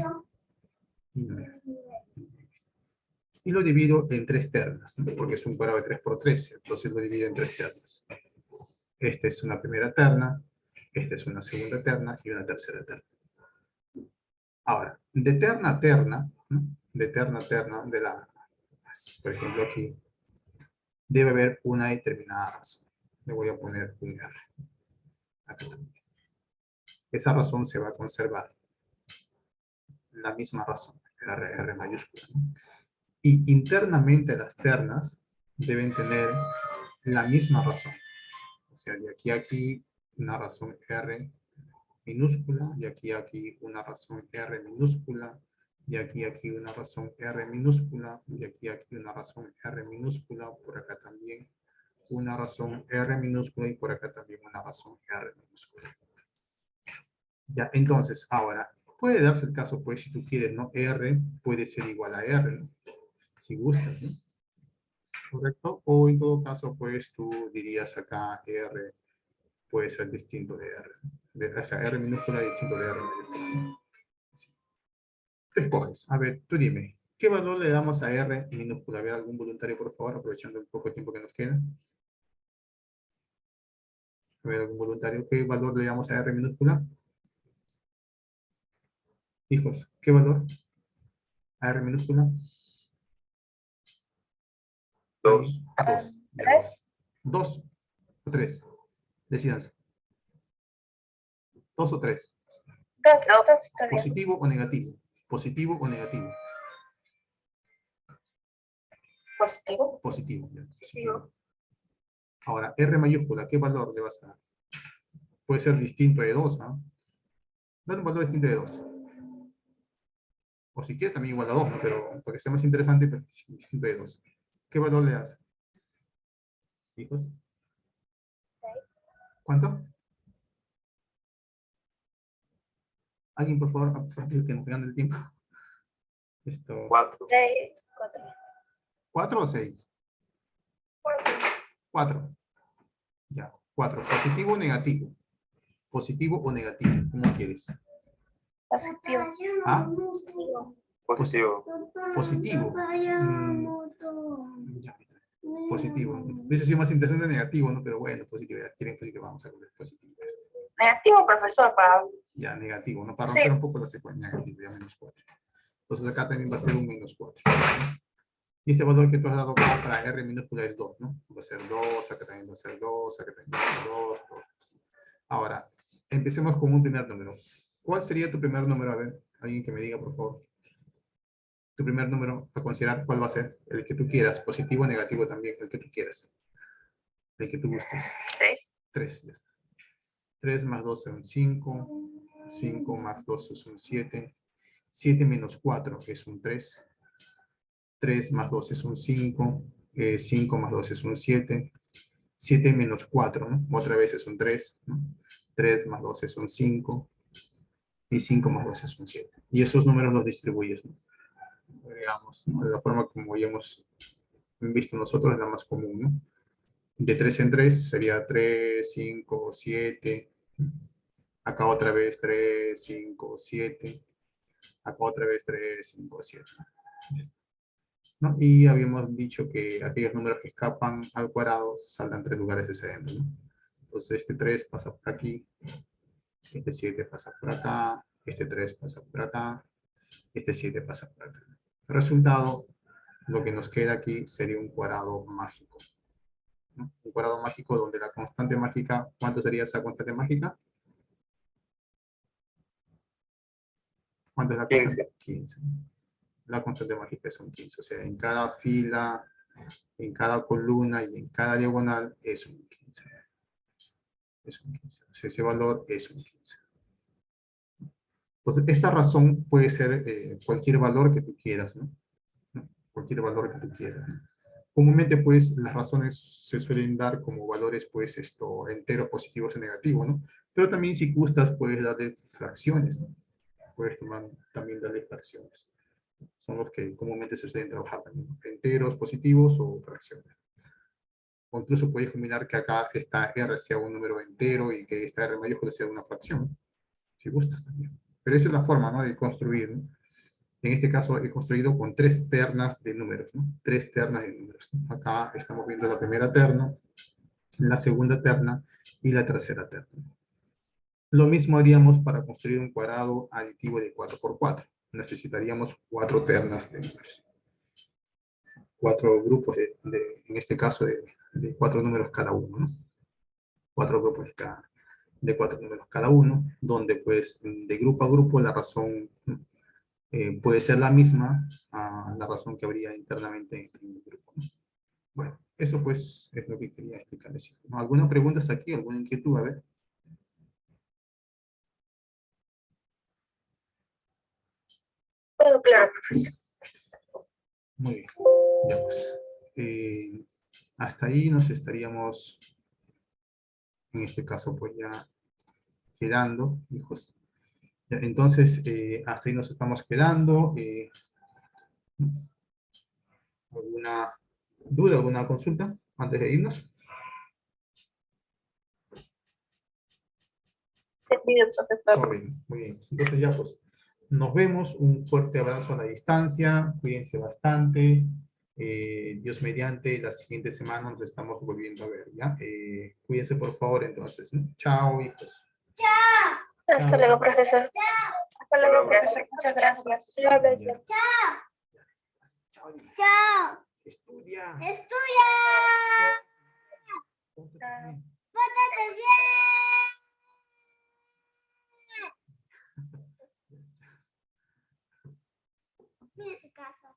y 9. Y lo divido en 3 ternas, ¿no? Porque es un cuadrado de 3 por 3, entonces lo divido en 3 ternas. Esta es una primera terna, esta es una segunda terna y una tercera terna. Ahora, de terna a terna, ¿no? De terna a terna, por ejemplo aquí, debe haber una determinada razón. Le voy a poner un R. Acá también. Esa razón se va a conservar. La misma razón, R mayúscula, ¿no? Y internamente las ternas deben tener la misma razón. O sea, de aquí a aquí una razón R minúscula, de aquí a aquí una razón R minúscula, de aquí a aquí una razón R minúscula, de aquí a aquí una razón R minúscula, por acá también una razón R minúscula y por acá también una razón R minúscula. Ya, entonces, ahora, puede darse el caso, pues, si tú quieres, ¿no? R puede ser igual a R, ¿no? Si gustas, ¿no? ¿Correcto? O en todo caso, pues, tú dirías acá R puede ser distinto de R. O sea, R minúscula distinto de R mayúscula, ¿no? Sí. Escoges. A ver, tú dime, ¿qué valor le damos a R minúscula? A ver, algún voluntario, por favor, aprovechando el poco tiempo que nos queda. A ver, algún voluntario, ¿qué valor le damos a R minúscula? Hijos, ¿qué valor? ¿A R minúscula? 2. 2. 3. 2 o 3. Decidanse. 2 o 3. 2, está bien. ¿Positivo o negativo? ¿Positivo o negativo? Positivo. Positivo. Ya, positivo. Ahora, R mayúscula, ¿qué valor le vas a dar? Puede ser distinto de 2, ¿no? Dale un valor distinto de 2. O si quieres también igual a 2, ¿no? Pero para que sea más interesante, pues, distinto de 2. ¿Qué valor le das? Hijos. ¿Cuánto? Alguien, por favor, rápido que nos gane el tiempo. Esto. 4. 6, 4. ¿4 o 6? 4. Ya, 4. ¿Positivo o negativo? ¿Positivo o negativo? ¿Cómo quieres? Positivo. ¿Ah? Positivo. Positivo. Ya, positivo. Hubiese sido más interesante negativo, ¿no? Pero bueno, positivo. Ya quieren positivo, vamos a ver positivo. Negativo, profesor, para... Ya, negativo, ¿no? Para Sí. romper un poco la secuencia, negativo, ya menos 4. Entonces acá también va a ser un menos 4. Y este valor que tú has dado acá para R minúscula es 2, ¿no? Va a ser 2, acá también va a ser 2, acá también va a ser 2, 2. Ahora, empecemos con un primer número. ¿Cuál sería tu primer número? A ver, alguien que me diga, por favor. Tu primer número a considerar, ¿cuál va a ser? El que tú quieras, positivo o negativo también, el que tú quieras. El que tú gustes. 6. 3, ya está. 3 más 2 son 5. 5 más 2 es un 7. 7 menos 4 es un 3. 3 más 2 es un 5. 5 más 2 es un 7. 7 menos 4, ¿no? Otra vez es un 3, ¿no? 3 más 2 es un 5. Y 5 más 2 es un 7. Y esos números los distribuyes, ¿no? Digamos, ¿no? De la forma como ya hemos visto nosotros es la más común, ¿no? De 3 en 3 sería 3, 5, 7. Acá otra vez 3, 5, 7. Acá otra vez 3, 5, 7. ¿No? Y habíamos dicho que aquellos números que escapan al cuadrado saltan 3 lugares excedentes, ¿no? Entonces este 3 pasa por aquí, este 7 pasa por acá, este 3 pasa por acá, este 7 pasa por acá. El resultado, lo que nos queda aquí sería un cuadrado mágico, ¿no? Un cuadrado mágico donde la constante mágica, ¿cuánto sería esa constante mágica? ¿Cuánto es la constante? 15. La constante mágica son 15. O sea, en cada fila, en cada columna y en cada diagonal es un 15. Es un 15. O sea, ese valor es un 15. Entonces, esta razón puede ser cualquier valor que tú quieras, ¿no? Cualquier valor que tú quieras, ¿no? Comúnmente, pues, las razones se suelen dar como valores, pues, enteros, positivos o negativos, ¿no? Pero también si gustas, puedes darle fracciones, ¿no? Puedes tomar, también darle fracciones. Son los que comúnmente se suelen trabajar también, ¿no? Enteros, positivos o fracciones. O incluso puedes combinar que acá esta R sea un número entero y que esta R mayúscula sea una fracción, si gustas también. Pero esa es la forma, ¿no?, de construir, ¿no? En este caso he construido con 3 ternas de números, ¿no? 3 ternas de números, ¿no? Acá estamos viendo la primera terna, la segunda terna y la tercera terna. Lo mismo haríamos para construir un cuadrado aditivo de 4 por 4. Necesitaríamos 4 ternas de números. 4 grupos, en este caso, de 4 números cada uno, ¿no? 4 grupos de 4 números cada uno, donde pues de grupo a grupo la razón puede ser la misma a la razón que habría internamente en el grupo, ¿no? Bueno, eso pues es lo que quería explicarles, ¿no? ¿Alguna pregunta hasta aquí? ¿Alguna inquietud? A ver. Todo claro, profesor. Muy bien. Ya pues. Hasta ahí nos estaríamos, en este caso, pues ya quedando, hijos. Ya, entonces, hasta ahí nos estamos quedando. ¿Alguna duda, alguna consulta antes de irnos? Entendido, profesor. Muy bien, muy bien. Entonces ya pues, nos vemos. Un fuerte abrazo a la distancia. Cuídense bastante. Dios mediante, la siguiente semana nos estamos volviendo a ver, ¿ya? Cuídense por favor entonces, ¿no? Chao, hijos. Hasta luego, profesor. Hasta luego, profesor. Muchas gracias. Chao, profesor. Chao. Chao. Estudia. Estudia. Pórtate bien. Pórtate bien. Mira su casa.